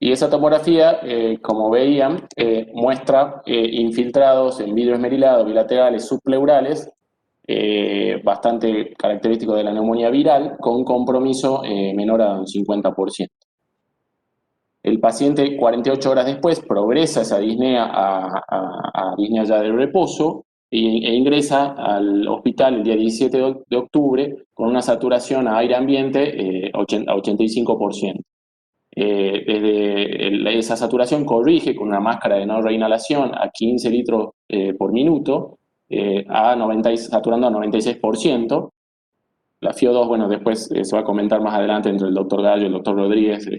Y esa tomografía, como veían, muestra infiltrados en vidrio esmerilado bilaterales subpleurales, bastante característico de la neumonía viral, con compromiso menor a un 50%. El paciente 48 horas después progresa esa disnea a disnea ya de reposo e ingresa al hospital el día 17 de octubre con una saturación a aire ambiente a 85%. Desde esa saturación corrige con una máscara de no reinhalación a 15 litros por minuto, saturando a 96%. La FIO2, bueno, después se va a comentar más adelante entre el doctor Gallo y el doctor Rodríguez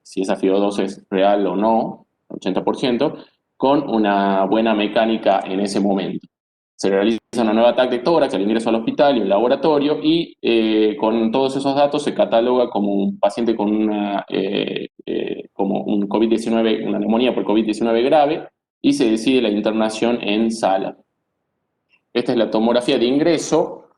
si esa FIO2 es real o no, 80%, con una buena mecánica en ese momento. Se realiza una nueva TAC de tórax al ingreso al hospital y al laboratorio y con todos esos datos se cataloga como un paciente con como un COVID-19, una neumonía por COVID-19 grave y se decide la internación en sala. Esta es la tomografía de ingreso.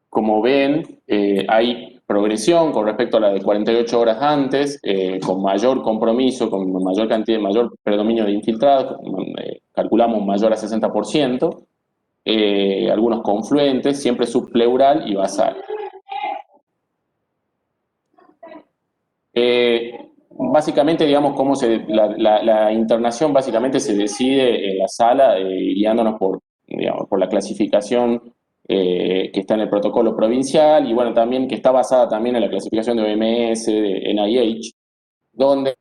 Como ven, hay progresión con respecto a la de 48 horas antes, con mayor compromiso, con mayor cantidad, mayor predominio de infiltrados, calculamos mayor a 60%, algunos confluentes, siempre subpleural y basal. Básicamente, digamos, la internación básicamente se decide en la sala, guiándonos por la clasificación que está en el protocolo provincial y bueno, también que está basada también en la clasificación de OMS, de NIH, donde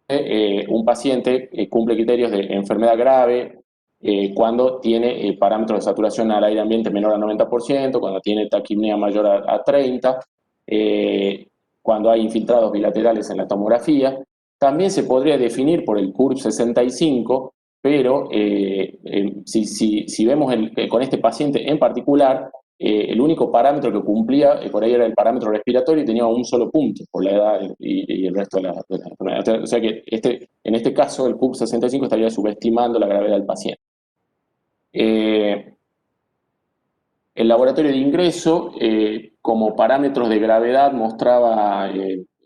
un paciente cumple criterios de enfermedad grave cuando tiene parámetros de saturación al aire ambiente menor a 90%, cuando tiene taquipnea mayor a 30%, cuando hay infiltrados bilaterales en la tomografía. También se podría definir por el CURB 65, pero si vemos con este paciente en particular, el único parámetro que cumplía por ahí era el parámetro respiratorio y tenía un solo punto por la edad y el resto de la enfermedad. O sea que en este caso el CURB 65 estaría subestimando la gravedad del paciente. El laboratorio de ingreso, como parámetros de gravedad, mostraba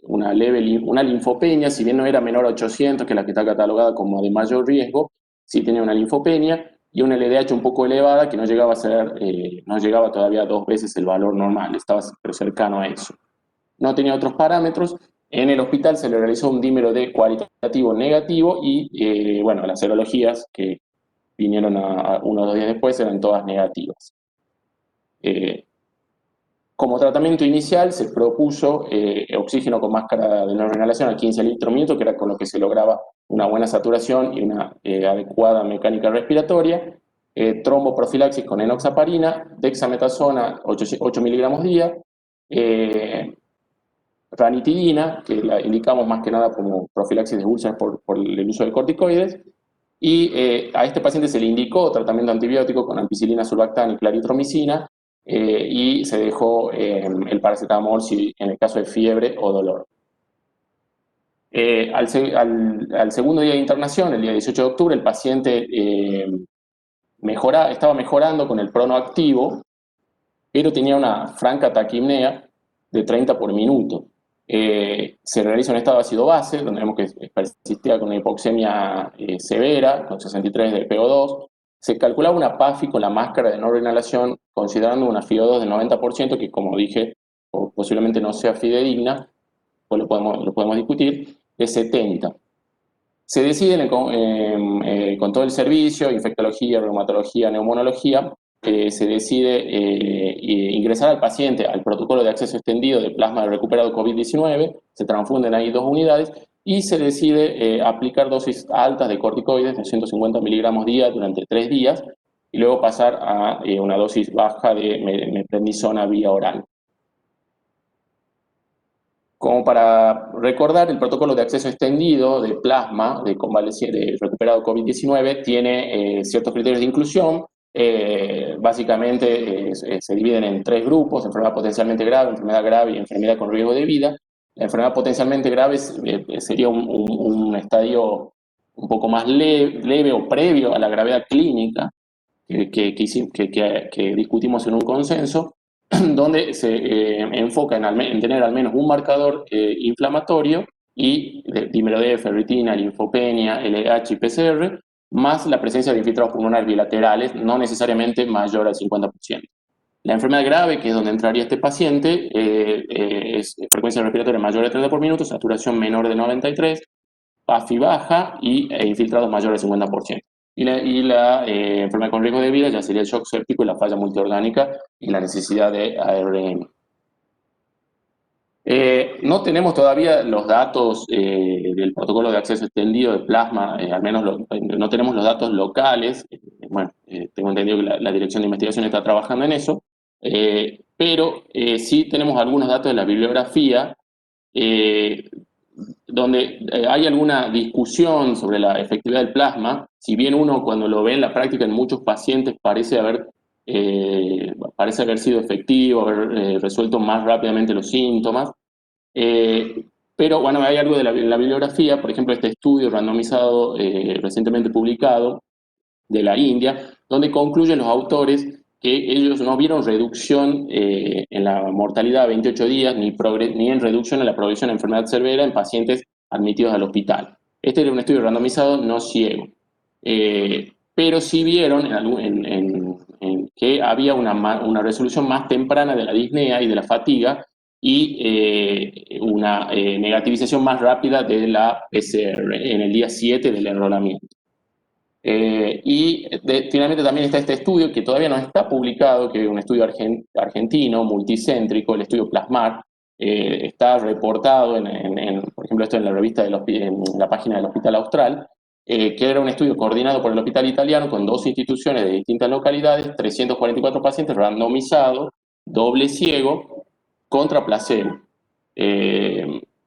una linfopenia, si bien no era menor a 800, que es la que está catalogada como de mayor riesgo, sí tenía una linfopenia y una LDH un poco elevada que no llegaba a ser, no llegaba todavía 2 veces el valor normal, estaba pero cercano a eso. No tenía otros parámetros. En el hospital se le realizó un dímero D cualitativo negativo y, bueno, las serologías que vinieron unos 2 días después eran todas negativas. Como tratamiento inicial se propuso oxígeno con máscara de no inhalación a 15 litros minuto, que era con lo que se lograba una buena saturación y una adecuada mecánica respiratoria, tromboprofilaxis con enoxaparina, dexametasona 8 miligramos día, ranitidina, que la indicamos más que nada como profilaxis de úlceras por el uso de corticoides, y a este paciente se le indicó tratamiento antibiótico con ampicilina, surfactana y claritromicina, y se dejó el paracetamol en el caso de fiebre o dolor. Al segundo día de internación, el día 18 de octubre, el paciente estaba mejorando con el pronoactivo, pero tenía una franca taquipnea de 30 por minuto. Se realiza un estado de ácido base, donde vemos que persistía con una hipoxemia severa, con 63 de PO2. Se calculaba una PAFI con la máscara de no reinhalación, considerando una FIO2 del 90%, que como dije, posiblemente no sea fidedigna, pues lo podemos discutir, de 70. Se decide con todo el servicio, infectología, reumatología, neumonología, se decide ingresar al paciente al protocolo de acceso extendido de plasma de recuperado COVID-19, se transfunden ahí 2 unidades y se decide aplicar dosis altas de corticoides, 250 miligramos día durante 3 días, y luego pasar a una dosis baja de metrednisona vía oral. Como para recordar, el protocolo de acceso extendido de plasma de recuperado COVID-19 tiene ciertos criterios de inclusión. Básicamente se dividen en 3 grupos: enfermedad potencialmente grave, enfermedad grave y enfermedad con riesgo de vida. La enfermedad potencialmente grave sería un estadio un poco más leve o previo a la gravedad clínica que discutimos en un consenso. donde se enfoca en tener al menos un marcador inflamatorio y dímero D, ferritina, linfopenia, LH y PCR, más la presencia de infiltrados pulmonares bilaterales, no necesariamente mayor al 50%. La enfermedad grave, que es donde entraría este paciente, es frecuencia respiratoria mayor de 30 por minuto, saturación menor de 93, PAFI baja e infiltrados mayores del 50%. Y la enfermedad con riesgo de vida ya sería el shock séptico y la falla multiorgánica y la necesidad de ARN. No tenemos todavía los datos del protocolo de acceso extendido de plasma, al menos no tenemos los datos locales. Bueno, tengo entendido que la Dirección de Investigación está trabajando en eso, pero sí tenemos algunos datos de la bibliografía eh, donde hay alguna discusión sobre la efectividad del plasma. Si bien uno cuando lo ve en la práctica en muchos pacientes parece haber sido efectivo, haber resuelto más rápidamente los síntomas. Pero bueno, hay algo de la bibliografía, por ejemplo, este estudio randomizado recientemente publicado de la India, donde concluyen los autores que ellos no vieron reducción en la mortalidad a 28 días ni en reducción en la progresión de enfermedad severa en pacientes admitidos al hospital. Este era un estudio randomizado no ciego. Pero sí vieron que había una resolución más temprana de la disnea y de la fatiga y una negativización más rápida de la PCR en el día 7 del enrolamiento. Finalmente también está este estudio que todavía no está publicado, que es un estudio argentino, multicéntrico, el estudio Plasmar. Está reportado, por ejemplo, esto en la revista, en la página del Hospital Austral, que era un estudio coordinado por el Hospital Italiano con 2 instituciones de distintas localidades, 344 pacientes randomizados, doble ciego, contra placebo.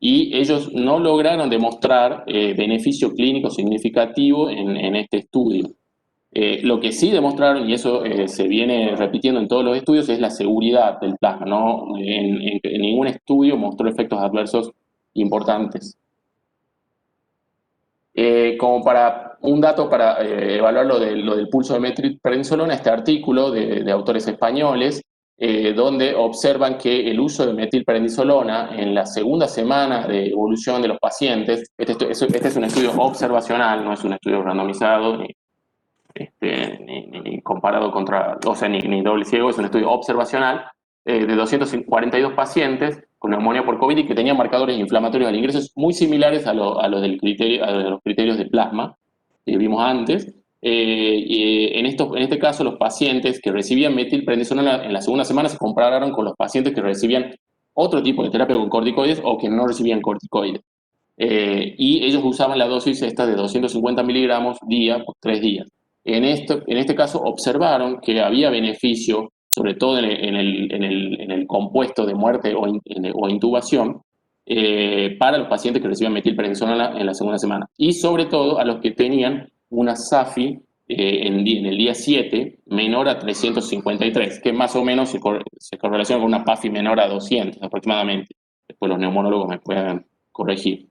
Y ellos no lograron demostrar beneficio clínico significativo en este estudio. Lo que sí demostraron, y eso se viene repitiendo en todos los estudios, es la seguridad del plasma. ¿No? En ningún estudio mostró efectos adversos importantes. Como para un dato para evaluar lo del pulso de metilprednisolona, este artículo de autores españoles, donde observan que el uso de metilprednisolona en la segunda semana de evolución de los pacientes, este es un estudio observacional, no es un estudio randomizado, ni comparado contra, o sea, ni doble ciego, es un estudio observacional de 242 pacientes con neumonía por COVID y que tenían marcadores inflamatorios al ingreso muy similares a los criterios de plasma que vimos antes. En este caso, los pacientes que recibían metilprednisolona en la segunda semana se compararon con los pacientes que recibían otro tipo de terapia con corticoides o que no recibían corticoides. Y ellos usaban la dosis esta de 250 miligramos día por 3 días. En este caso observaron que había beneficio, sobre todo en el compuesto de muerte o intubación, para los pacientes que recibían metilprednisolona en la segunda semana. Y sobre todo a los que tenían una SAFI en el día 7 menor a 353, que más o menos se correlaciona con una PAFI menor a 200 aproximadamente. Después los neumonólogos me pueden corregir.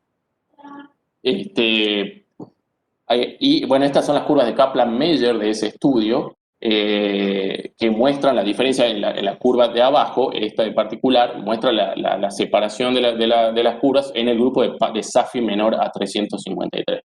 Y bueno, estas son las curvas de Kaplan-Meier de ese estudio, que muestran la diferencia en la curva de abajo. Esta en particular muestra la separación de las curvas en el grupo de SAFI menor a 353.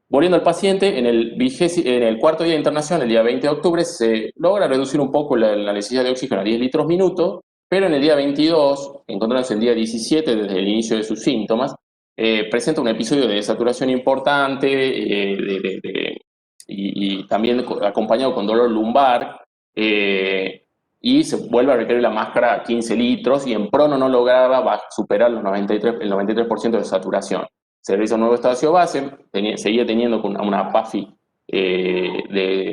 Volviendo al paciente, en el cuarto día de internación, el día 20 de octubre, se logra reducir un poco la necesidad de oxígeno a 10 litros minuto, pero en el día 22, encontrándose el día 17 desde el inicio de sus síntomas, presenta un episodio de desaturación importante y también acompañado con dolor lumbar, y se vuelve a requerir la máscara a 15 litros y en prono no lograba superar el 93% de saturación. Se realiza un nuevo estadio base, seguía teniendo una PAFI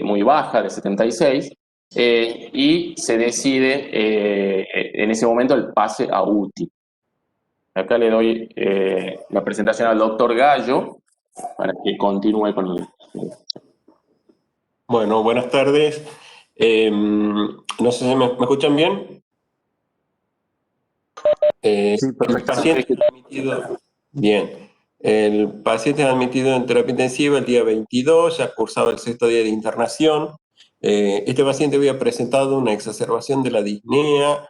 muy baja, de 76, y se decide en ese momento el pase a UTI. Acá le doy la presentación al doctor Gallo para que continúe con el... Bueno, buenas tardes. No sé si me escuchan bien. Sí, perfecto. Bien. El paciente es admitido en terapia intensiva el día 22, ya cursaba el 6º día de internación. Este paciente había presentado una exacerbación de la disnea,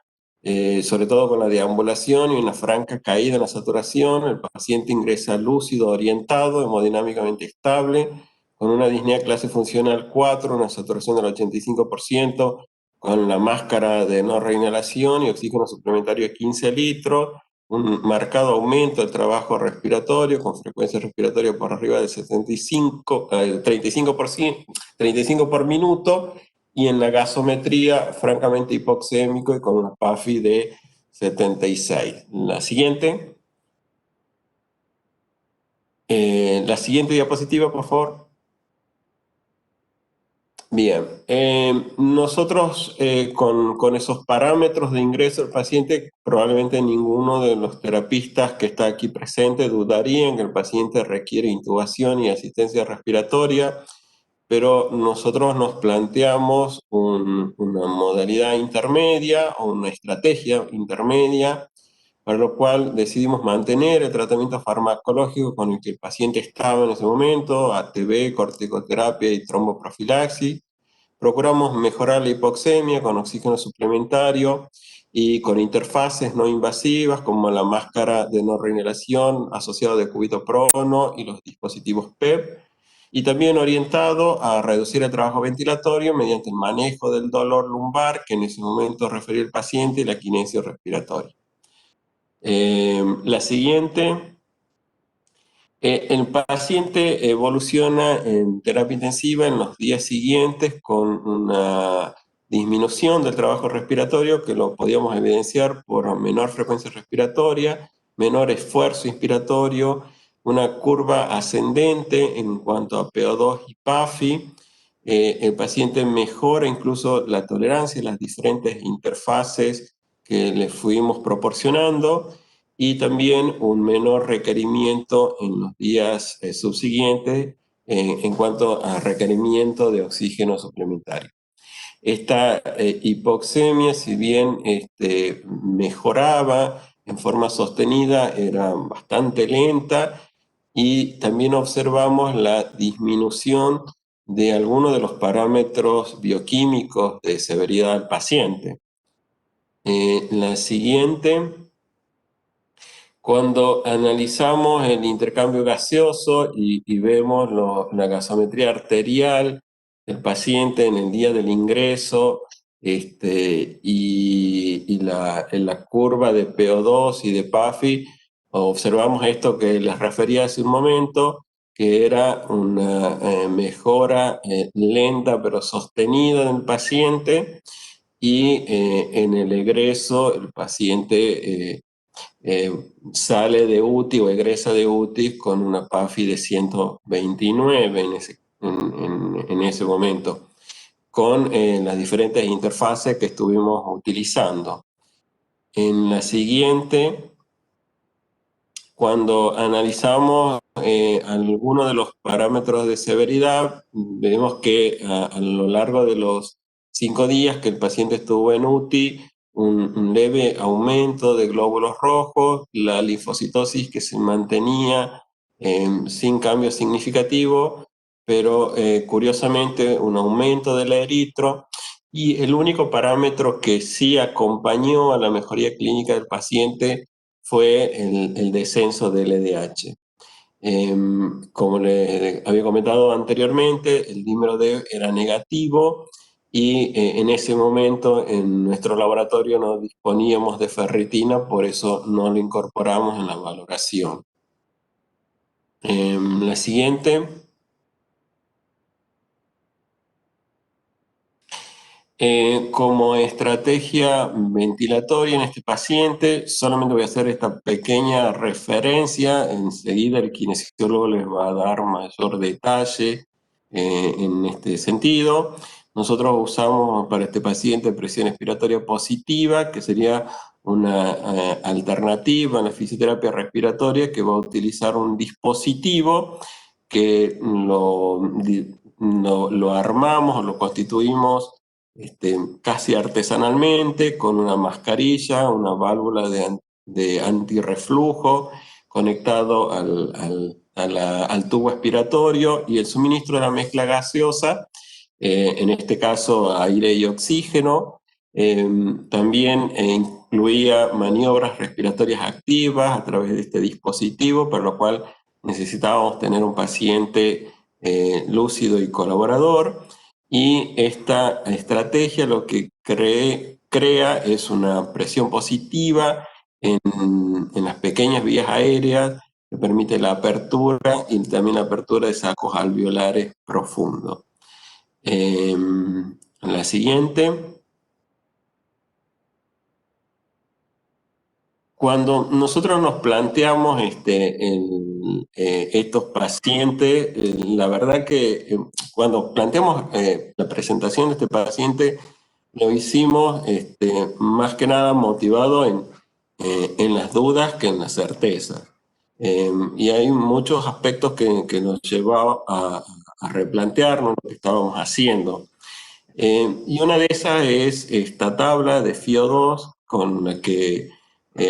sobre todo con la deambulación y una franca caída en la saturación. El paciente ingresa lúcido, orientado, hemodinámicamente estable, con una disnea clase funcional 4, una saturación del 85%, con la máscara de no reinhalación y oxígeno suplementario de 15 litros, un marcado aumento del trabajo respiratorio, con frecuencia respiratoria por arriba del 75, 35%, 35 por minuto, y en la gasometría francamente hipoxémico y con una PAFI de 76. La siguiente. La siguiente diapositiva, por favor. Bien, nosotros con esos parámetros de ingreso del paciente, probablemente ninguno de los terapistas que está aquí presente dudarían que el paciente requiere intubación y asistencia respiratoria, pero nosotros nos planteamos una modalidad intermedia o una estrategia intermedia, para lo cual decidimos mantener el tratamiento farmacológico con el que el paciente estaba en ese momento, ATB, corticoterapia y tromboprofilaxis. Procuramos mejorar la hipoxemia con oxígeno suplementario y con interfaces no invasivas como la máscara de no reinhalación asociada de cúbito prono y los dispositivos PEP, y también orientado a reducir el trabajo ventilatorio mediante el manejo del dolor lumbar que en ese momento refería el paciente y la kinesio respiratoria. La siguiente. El paciente evoluciona en terapia intensiva en los días siguientes con una disminución del trabajo respiratorio que lo podíamos evidenciar por menor frecuencia respiratoria, menor esfuerzo inspiratorio, una curva ascendente en cuanto a PO2 y PAFI. El paciente mejora incluso la tolerancia a las diferentes interfaces que le fuimos proporcionando, y también un menor requerimiento en los días subsiguientes en cuanto a requerimiento de oxígeno suplementario. Esta hipoxemia, si bien mejoraba en forma sostenida, era bastante lenta, y también observamos la disminución de algunos de los parámetros bioquímicos de severidad del paciente. La siguiente. Cuando analizamos el intercambio gaseoso y vemos la gasometría arterial del paciente en el día del ingreso, y la curva de PO2 y de PAFI, observamos esto que les refería hace un momento, que era una mejora lenta pero sostenida del paciente, y en el egreso el paciente sale de UTI o egresa de UTI con una PAFI de 129 en ese momento, con las diferentes interfaces que estuvimos utilizando. En la siguiente, cuando analizamos algunos de los parámetros de severidad, vemos que a lo largo de los 5 días que el paciente estuvo en UTI, un leve aumento de glóbulos rojos, la linfocitosis que se mantenía sin cambio significativo, pero curiosamente un aumento del eritro, y el único parámetro que sí acompañó a la mejoría clínica del paciente fue el descenso del LDH. Como le había comentado anteriormente, el dímero D era negativo, y en ese momento en nuestro laboratorio no disponíamos de ferritina, por eso no lo incorporamos en la valoración. La siguiente. Como estrategia ventilatoria en este paciente, solamente voy a hacer esta pequeña referencia, enseguida el kinesiólogo les va a dar mayor detalle en este sentido. Nosotros usamos para este paciente presión expiratoria positiva, que sería una alternativa a la fisioterapia respiratoria, que va a utilizar un dispositivo que lo armamos o lo constituimos casi artesanalmente, con una mascarilla, una válvula de antirreflujo conectado al tubo expiratorio, y el suministro de la mezcla gaseosa en este caso aire y oxígeno. También incluía maniobras respiratorias activas a través de este dispositivo, por lo cual necesitábamos tener un paciente lúcido y colaborador. Y esta estrategia lo que crea es una presión positiva en las pequeñas vías aéreas, que permite la apertura y también la apertura de sacos alveolares profundos. La siguiente. Cuando nosotros nos planteamos estos pacientes, la verdad que cuando planteamos la presentación de este paciente, lo hicimos más que nada motivado en las dudas que en las certezas. Y hay muchos aspectos que nos llevaron a replantearnos lo que estábamos haciendo. Y una de esas es esta tabla de FIO2 con la que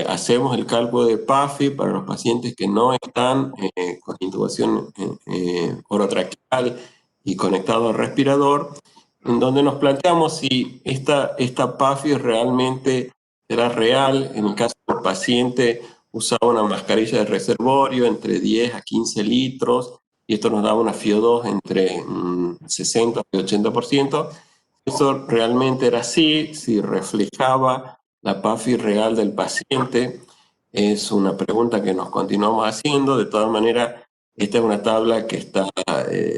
hacemos el cálculo de PAFI para los pacientes que no están con intubación orotraqueal y conectado al respirador, en donde nos planteamos si esta PAFI realmente era real en el caso del paciente usaba una mascarilla de reservorio entre 10 a 15 litros, y esto nos daba una FIO2 entre 60 y 80%. Eso realmente era así, si reflejaba la PAFI real del paciente, es una pregunta que nos continuamos haciendo. De todas maneras, esta es una tabla que está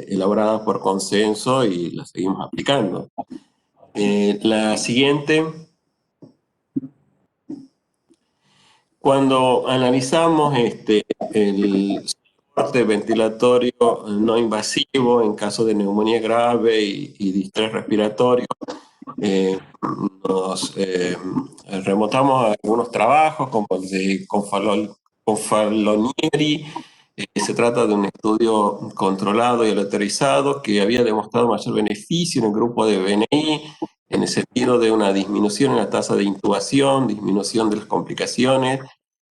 elaborada por consenso y la seguimos aplicando. La siguiente. Cuando analizamos el soporte ventilatorio no invasivo en caso de neumonía grave y distrés respiratorio, nos remontamos a algunos trabajos como el de Confalonieri. Se trata de un estudio controlado y aleatorizado que había demostrado mayor beneficio en el grupo de BNI, en el sentido de una disminución en la tasa de intubación, disminución de las complicaciones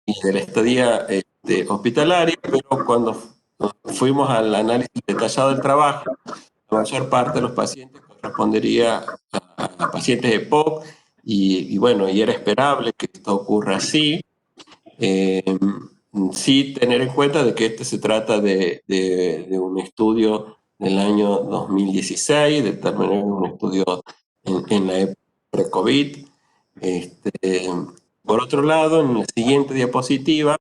y de la estadía hospitalaria, pero cuando fuimos al análisis detallado del trabajo, la mayor parte de los pacientes correspondería a pacientes de POC, y bueno, y era esperable que esto ocurra así. Sí tener en cuenta de que se trata de un estudio del año 2016, de tal manera un estudio en la época pre-COVID. Por otro lado, en la siguiente diapositiva,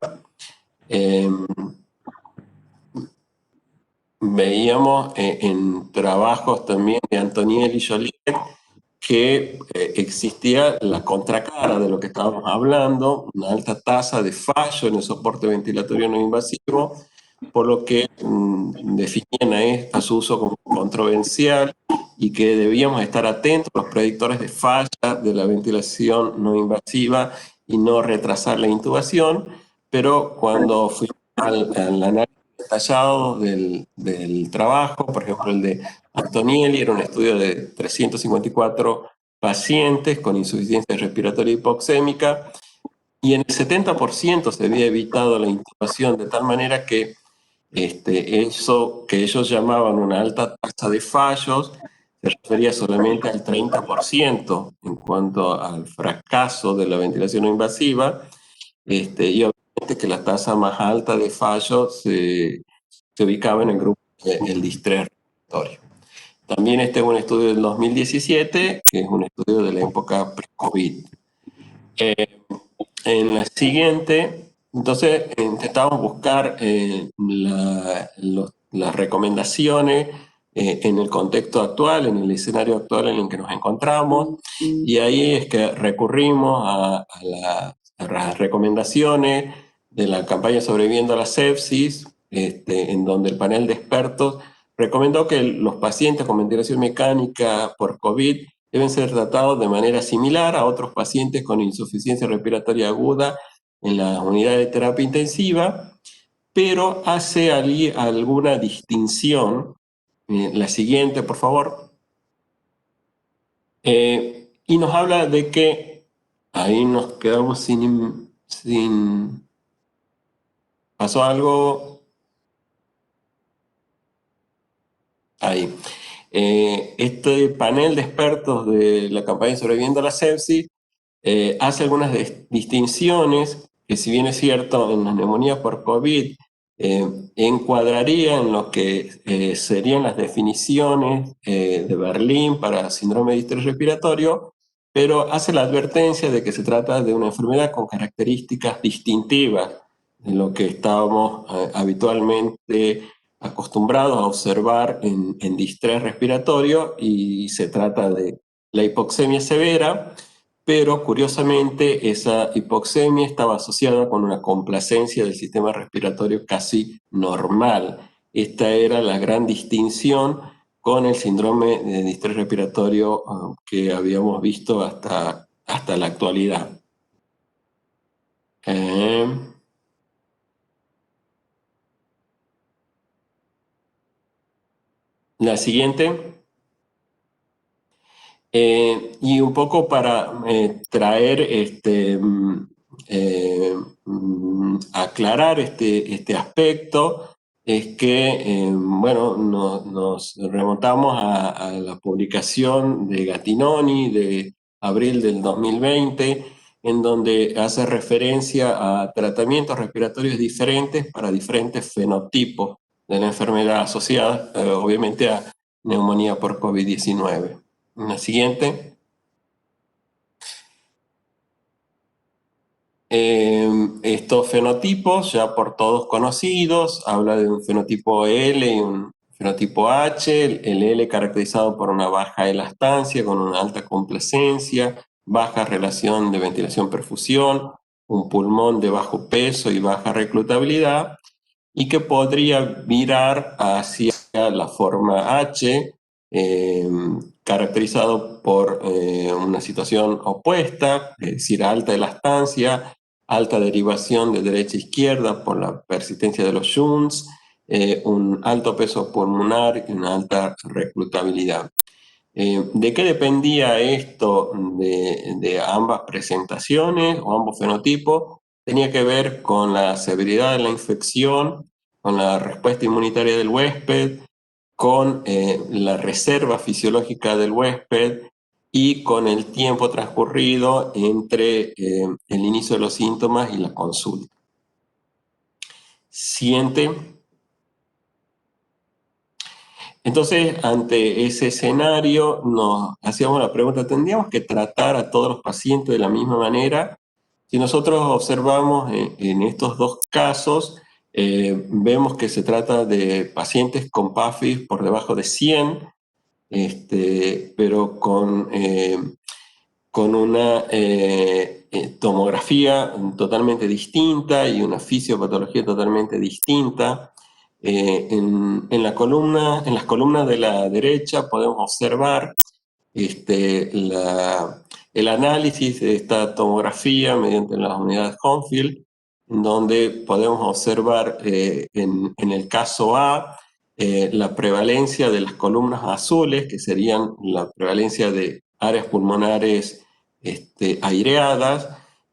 veíamos en trabajos también de Antoniel y Joliet que existía la contracara de lo que estábamos hablando, una alta tasa de fallo en el soporte ventilatorio no invasivo, por lo que definían a su uso como controversial y que debíamos estar atentos a los predictores de falla de la ventilación no invasiva y no retrasar la intubación. Pero cuando fuimos al análisis detallado del trabajo, por ejemplo el de Antonielli, era un estudio de 354 pacientes con insuficiencia respiratoria hipoxémica, y en el 70% se había evitado la intubación, de tal manera que eso que ellos llamaban una alta tasa de fallos se refería solamente al 30% en cuanto al fracaso de la ventilación no invasiva, y obviamente que la tasa más alta de fallos se ubicaba en el grupo del distrés respiratorio. También este es un estudio del 2017, que es un estudio de la época pre-COVID. En la siguiente, entonces intentamos buscar las recomendaciones en el contexto actual, en el escenario actual en el que nos encontramos, y ahí es que recurrimos a las recomendaciones de la campaña Sobreviviendo a la Sepsis, en donde el panel de expertos recomendó que los pacientes con ventilación mecánica por COVID deben ser tratados de manera similar a otros pacientes con insuficiencia respiratoria aguda en las unidades de terapia intensiva, pero hace alguna distinción. La siguiente, por favor. Y nos habla de que ahí nos quedamos sin... ¿Pasó algo? Ahí. Este panel de expertos de la campaña Sobreviviendo a la Sepsis hace algunas distinciones que, si bien es cierto, en la neumonía por COVID encuadraría en lo que serían las definiciones de Berlín para síndrome de distrés respiratorio, pero hace la advertencia de que se trata de una enfermedad con características distintivas de lo que estábamos habitualmente acostumbrados a observar en distrés respiratorio, y se trata de la hipoxemia severa, pero curiosamente esa hipoxemia estaba asociada con una complacencia del sistema respiratorio casi normal. Esta era la gran distinción con el síndrome de distrés respiratorio que habíamos visto hasta la actualidad. La siguiente. Y un poco para traer, aclarar este aspecto, es que, bueno, nos remontamos a la publicación de Gattinoni de abril del 2020, en donde hace referencia a tratamientos respiratorios diferentes para diferentes fenotipos de la enfermedad asociada, obviamente, a neumonía por COVID-19. La siguiente. Estos fenotipos, ya por todos conocidos, habla de un fenotipo L y un fenotipo H. El L caracterizado por una baja elastancia, con una alta complacencia, baja relación de ventilación-perfusión, un pulmón de bajo peso y baja reclutabilidad, y que podría virar hacia la forma H, caracterizado por una situación opuesta, es decir, alta elastancia, alta derivación de derecha a izquierda por la persistencia de los shunts, un alto peso pulmonar y una alta reclutabilidad. ¿De qué dependía esto de ambas presentaciones o ambos fenotipos? Tenía que ver con la severidad de la infección, con la respuesta inmunitaria del huésped, con la reserva fisiológica del huésped y con el tiempo transcurrido entre el inicio de los síntomas y la consulta. Siguiente. Entonces, ante ese escenario, nos hacíamos la pregunta: ¿tendríamos que tratar a todos los pacientes de la misma manera? Si nosotros observamos en estos dos casos, vemos que se trata de pacientes con PAFI por debajo de 100, pero con una tomografía totalmente distinta y una fisiopatología totalmente distinta. En las columnas de la derecha podemos observar el análisis de esta tomografía mediante las unidades Hounsfield, en donde podemos observar en el caso A la prevalencia de las columnas azules, que serían la prevalencia de áreas pulmonares aireadas,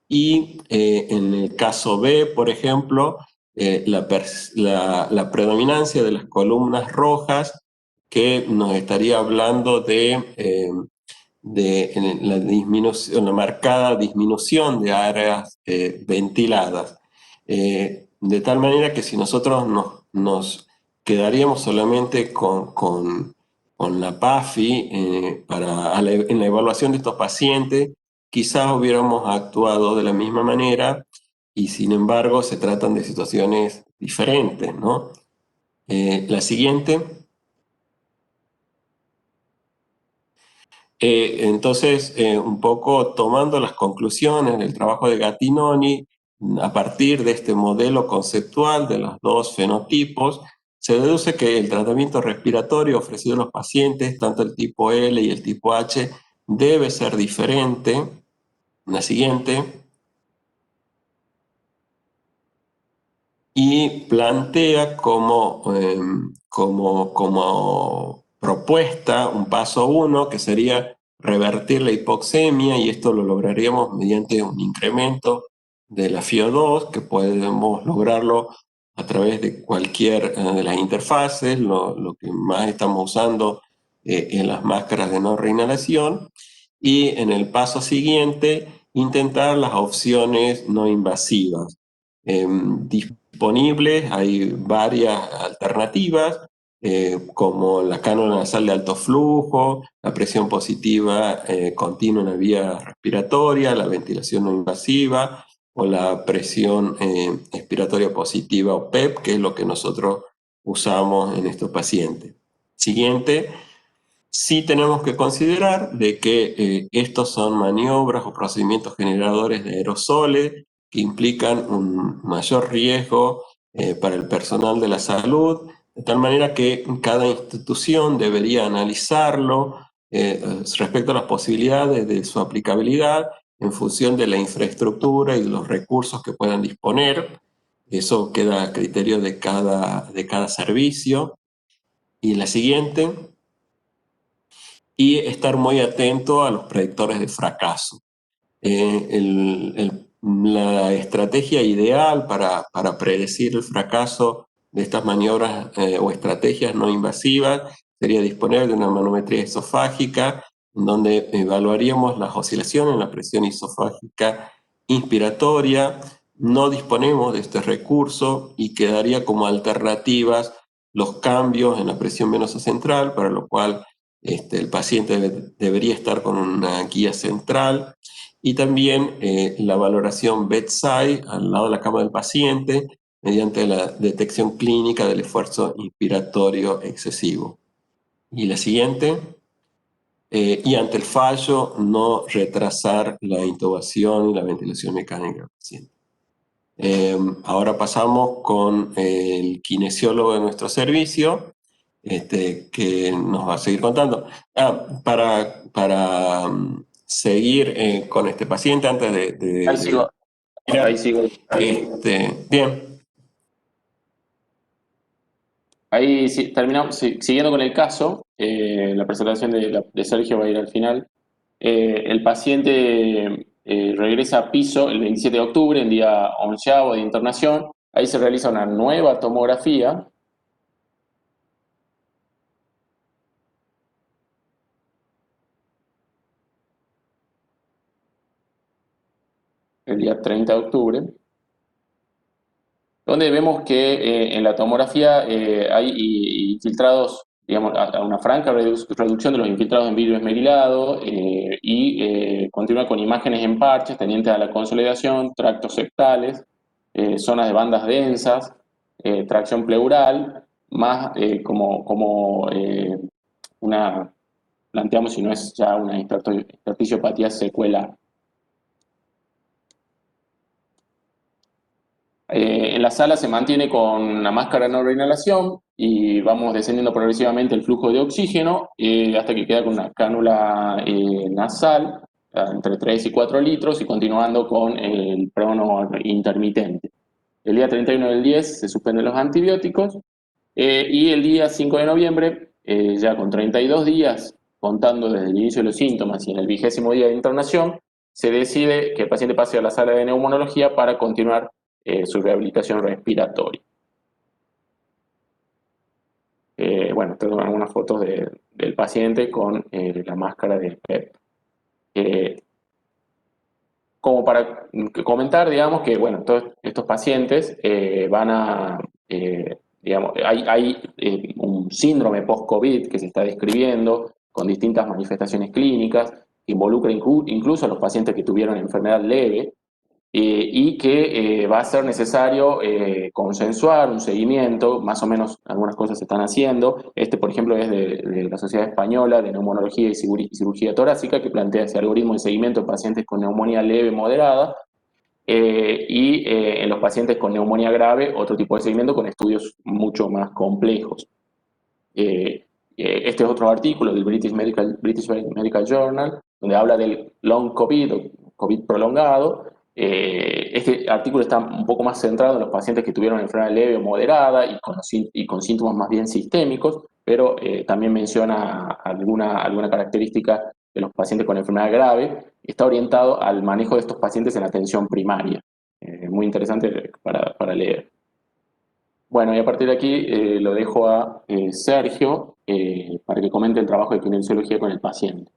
y en el caso B, por ejemplo, la predominancia de las columnas rojas, que nos estaría hablando de la marcada disminución de áreas ventiladas. De tal manera que si nosotros nos quedaríamos solamente con la PAFI en la evaluación de estos pacientes, quizás hubiéramos actuado de la misma manera, y sin embargo se tratan de situaciones diferentes, ¿no? La siguiente. Entonces, un poco tomando las conclusiones del trabajo de Gattinoni, a partir de este modelo conceptual de los dos fenotipos, se deduce que el tratamiento respiratorio ofrecido a los pacientes, tanto el tipo L y el tipo H, debe ser diferente. La siguiente. Y plantea como propuesta un paso 1, que sería revertir la hipoxemia, y esto lo lograríamos mediante un incremento de la FiO2, que podemos lograrlo a través de cualquier de las interfaces. Lo que más estamos usando en las máscaras de no reinhalación, y en el paso siguiente intentar las opciones no invasivas. Disponibles hay varias alternativas, como la cánula nasal de alto flujo, la presión positiva continua en la vía respiratoria, la ventilación no invasiva o la presión expiratoria positiva o PEP, que es lo que nosotros usamos en estos pacientes. Siguiente, sí tenemos que considerar de que estos son maniobras o procedimientos generadores de aerosoles que implican un mayor riesgo para el personal de la salud, de tal manera que cada institución debería analizarlo respecto a las posibilidades de su aplicabilidad en función de la infraestructura y de los recursos que puedan disponer. Eso queda a criterio de cada servicio. Y la siguiente, y estar muy atento a los predictores de fracaso. La estrategia ideal para predecir el fracaso de estas maniobras o estrategias no invasivas sería disponer de una manometría esofágica, en donde evaluaríamos las oscilaciones en la presión esofágica inspiratoria. No disponemos de este recurso y quedaría como alternativas los cambios en la presión venosa central, para lo cual el paciente debería estar con una guía central, y también la valoración bedside al lado de la cama del paciente mediante la detección clínica del esfuerzo inspiratorio excesivo. Y la siguiente, y ante el fallo no retrasar la intubación y la ventilación mecánica del paciente. Ahora pasamos con el kinesiólogo de nuestro servicio, que nos va a seguir contando. Para seguir con este paciente antes Ahí sigo, ahí sigo. bien. Ahí terminamos, siguiendo con el caso, la presentación de Sergio va a ir al final. El paciente regresa a piso el 27 de octubre, en día 11º de internación. Ahí se realiza una nueva tomografía. El día 30 de octubre, donde vemos que en la tomografía hay infiltrados, digamos, a una franca reducción de los infiltrados en vidrio esmerilado, y continúa con imágenes en parches tendientes a la consolidación, tractos septales, zonas de bandas densas, tracción pleural, más una, planteamos si no es ya una hipertisiopatía secuelar. En la sala se mantiene con la máscara de no reinhalación y vamos descendiendo progresivamente el flujo de oxígeno hasta que queda con una cánula nasal entre 3 y 4 litros y continuando con el prono intermitente. El día 31 del 10 se suspenden los antibióticos y el día 5 de noviembre, ya con 32 días, contando desde el inicio de los síntomas y en el 20º día de internación, se decide que el paciente pase a la sala de neumonología para continuar su rehabilitación respiratoria. Bueno, tengo algunas fotos del paciente con la máscara de PEP. Como para comentar, digamos que, bueno, todos estos pacientes van a, digamos, hay un síndrome post-COVID que se está describiendo con distintas manifestaciones clínicas, que involucra incluso a los pacientes que tuvieron enfermedad leve, y que va a ser necesario consensuar un seguimiento, más o menos algunas cosas se están haciendo. Por ejemplo, es de la Sociedad Española de Neumonología y Cirugía Torácica, que plantea ese algoritmo de seguimiento de pacientes con neumonía leve moderada, y en los pacientes con neumonía grave, otro tipo de seguimiento con estudios mucho más complejos. Este es otro artículo del British Medical Journal, donde habla del long COVID o COVID prolongado. Este artículo está un poco más centrado en los pacientes que tuvieron enfermedad leve o moderada y con síntomas más bien sistémicos, pero también menciona alguna característica de los pacientes con enfermedad grave. Está orientado al manejo de estos pacientes en atención primaria. Muy interesante para leer. Bueno, y a partir de aquí lo dejo a Sergio para que comente el trabajo de kinesiología con el paciente.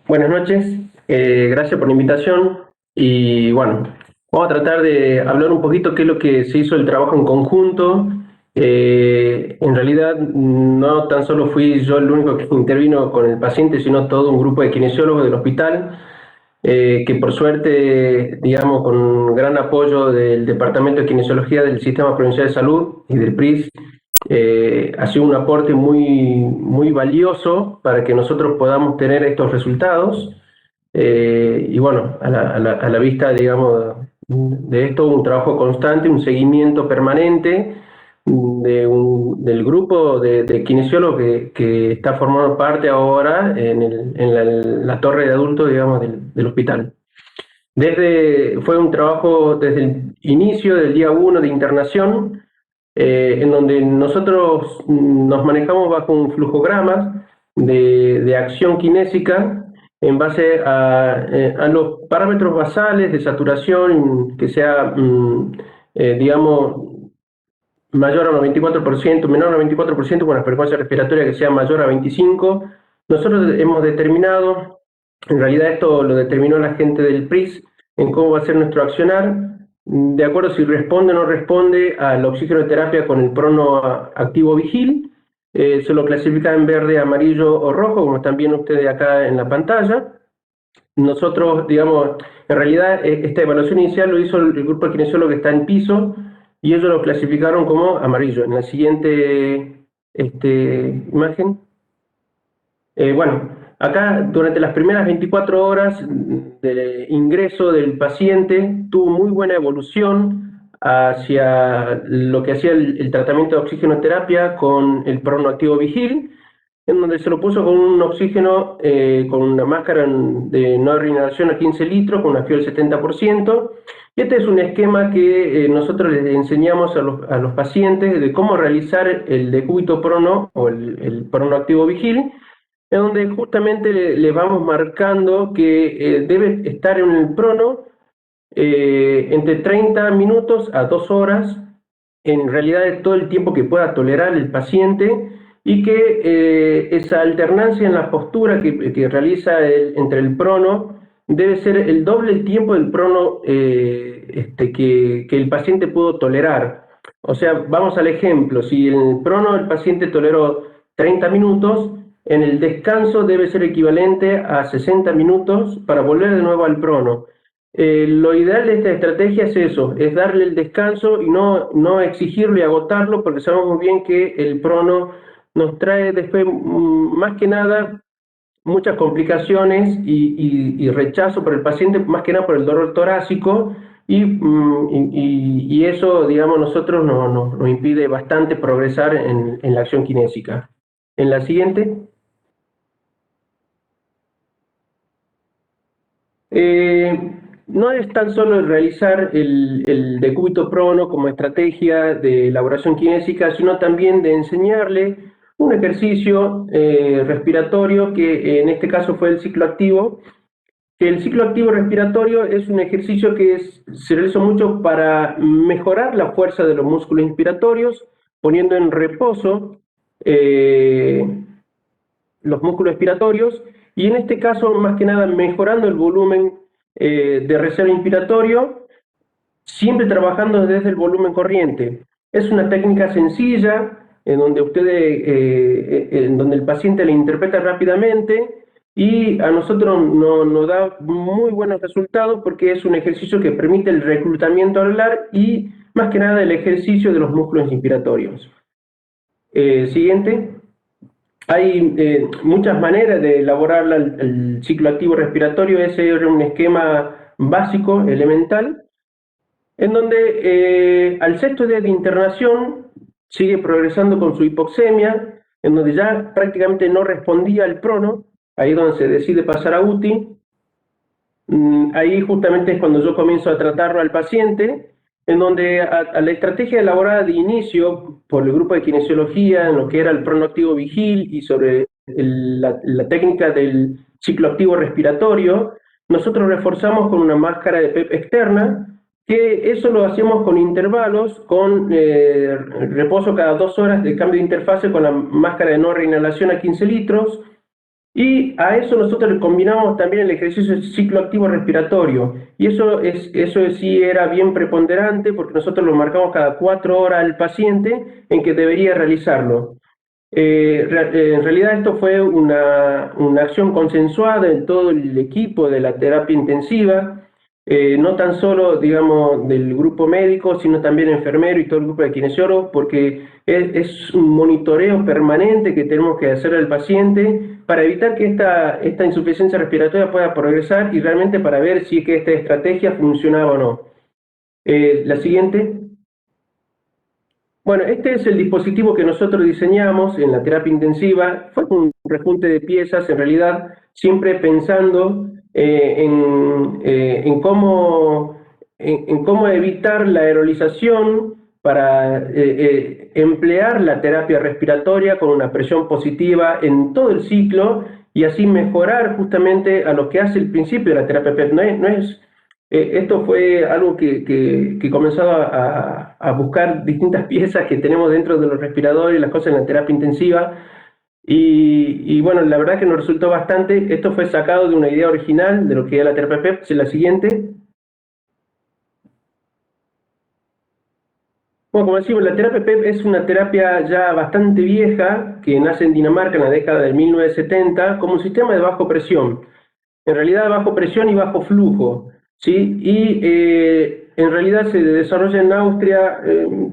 Buenas noches, gracias por la invitación y bueno, vamos a tratar de hablar un poquito qué es lo que se hizo el trabajo en conjunto. En realidad no tan solo fui yo el único que intervino con el paciente, sino todo un grupo de kinesiólogos del hospital, que por suerte, digamos, con gran apoyo del Departamento de Kinesiología del Sistema Provincial de Salud y del PRIS, ha sido un aporte muy valioso para que nosotros podamos tener estos resultados. Y bueno, a la vista, digamos, de esto, un trabajo constante, un seguimiento permanente del grupo de kinesiólogos que está formando parte ahora en la torre de adultos, digamos, del hospital. Fue un trabajo desde el inicio del día 1 de internación, en donde nosotros nos manejamos bajo un flujograma de acción kinésica en base a los parámetros basales de saturación que sea, digamos, mayor a 94%, menor a 24%, con la frecuencia respiratoria que sea mayor a 25%. Nosotros hemos determinado, en realidad esto lo determinó la gente del PRIS, en cómo va a ser nuestro accionar, de acuerdo si responde o no responde a la oxigenoterapia con el prono activo vigil. Se lo clasifica en verde, amarillo o rojo, como están viendo ustedes acá en la pantalla. Nosotros, digamos, en realidad esta evaluación inicial lo hizo el grupo de kinesiólogos que está en piso, y ellos lo clasificaron como amarillo. En la siguiente imagen. Bueno, acá durante las primeras 24 horas de ingreso del paciente tuvo muy buena evolución hacia lo que hacía el tratamiento de oxigenoterapia con el pronoactivo vigil, en donde se lo puso con un oxígeno, con una máscara de no reinhalación a 15 litros, con una FIO del 70%. Y este es un esquema que nosotros les enseñamos a los pacientes de cómo realizar el decúbito prono o el pronoactivo vigil, en donde justamente le vamos marcando que debe estar en el prono entre 30 minutos a 2 horas, en realidad es todo el tiempo que pueda tolerar el paciente, y que esa alternancia en la postura que realiza entre el prono debe ser el doble el tiempo del prono que el paciente pudo tolerar. O sea, vamos al ejemplo, si en el prono el paciente toleró 30 minutos, en el descanso debe ser equivalente a 60 minutos para volver de nuevo al prono. Lo ideal de esta estrategia es eso, es darle el descanso y no exigirlo y agotarlo, porque sabemos muy bien que el prono nos trae después, más que nada, muchas complicaciones y rechazo por el paciente, más que nada por el dolor torácico, y eso, digamos, nosotros nos impide bastante progresar en la acción kinésica. En la siguiente. No es tan solo el realizar el decúbito prono como estrategia de elaboración kinésica, sino también de enseñarle un ejercicio respiratorio, que en este caso fue el ciclo activo. Que el ciclo activo respiratorio es un ejercicio que se realiza mucho para mejorar la fuerza de los músculos inspiratorios, poniendo en reposo los músculos expiratorios, y en este caso, más que nada, mejorando el volumen de reserva inspiratorio, siempre trabajando desde el volumen corriente. Es una técnica sencilla, en donde en donde el paciente la interpreta rápidamente, y a nosotros nos da muy buenos resultados, porque es un ejercicio que permite el reclutamiento alar y, más que nada, el ejercicio de los músculos inspiratorios. Siguiente. Hay muchas maneras de elaborar el ciclo activo respiratorio. Ese era un esquema básico, elemental, en donde al sexto día de internación sigue progresando con su hipoxemia, en donde ya prácticamente no respondía al prono, ahí es donde se decide pasar a UTI. Ahí justamente es cuando yo comienzo a tratarlo al paciente, en donde a la estrategia elaborada de inicio por el grupo de kinesiología, en lo que era el pronoactivo vigil y sobre la técnica del ciclo activo respiratorio, nosotros reforzamos con una máscara de PEP externa, que eso lo hacíamos con intervalos, con reposo cada 2 horas de cambio de interfase con la máscara de no reinhalación a 15 litros, y a eso nosotros le combinamos también el ejercicio de ciclo activo respiratorio, y eso sí era bien preponderante porque nosotros lo marcamos cada 4 horas al paciente en que debería realizarlo. En realidad esto fue una acción consensuada en todo el equipo de la terapia intensiva, no tan solo, digamos, del grupo médico, sino también enfermero y todo el grupo de kinesiólogos, porque es un monitoreo permanente que tenemos que hacer al paciente para evitar que esta insuficiencia respiratoria pueda progresar y realmente para ver si es que esta estrategia funcionaba o no. La siguiente. Bueno, este es el dispositivo que nosotros diseñamos en la terapia intensiva. Fue un rejunte de piezas, en realidad, siempre pensando en cómo evitar la aerolización para emplear la terapia respiratoria con una presión positiva en todo el ciclo y así mejorar justamente a lo que hace el principio de la terapia PEP. Esto fue algo que comenzó a buscar distintas piezas que tenemos dentro de los respiradores y las cosas en la terapia intensiva. Y bueno, la verdad que nos resultó bastante. Esto fue sacado de una idea original de lo que era la terapia PEP. Es la siguiente. Bueno, como decimos, la terapia PEP es una terapia ya bastante vieja que nace en Dinamarca en la década de 1970 como un sistema de bajo presión. En realidad bajo presión y bajo flujo, ¿sí? Y en realidad se desarrolla en Austria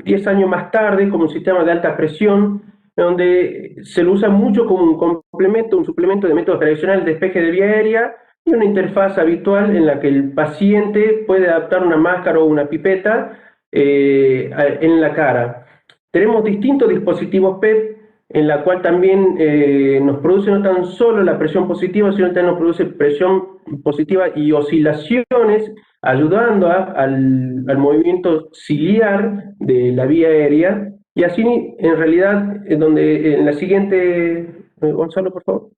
10 años más tarde como un sistema de alta presión, donde se lo usa mucho como un complemento, un suplemento de método tradicional de despeje de vía aérea y una interfaz habitual en la que el paciente puede adaptar una máscara o una pipeta en la cara. Tenemos distintos dispositivos PEP en la cual también nos produce no tan solo la presión positiva, sino también nos produce presión positiva y oscilaciones, ayudando al movimiento ciliar de la vía aérea. Y así, en realidad, en la siguiente, Gonzalo, por favor.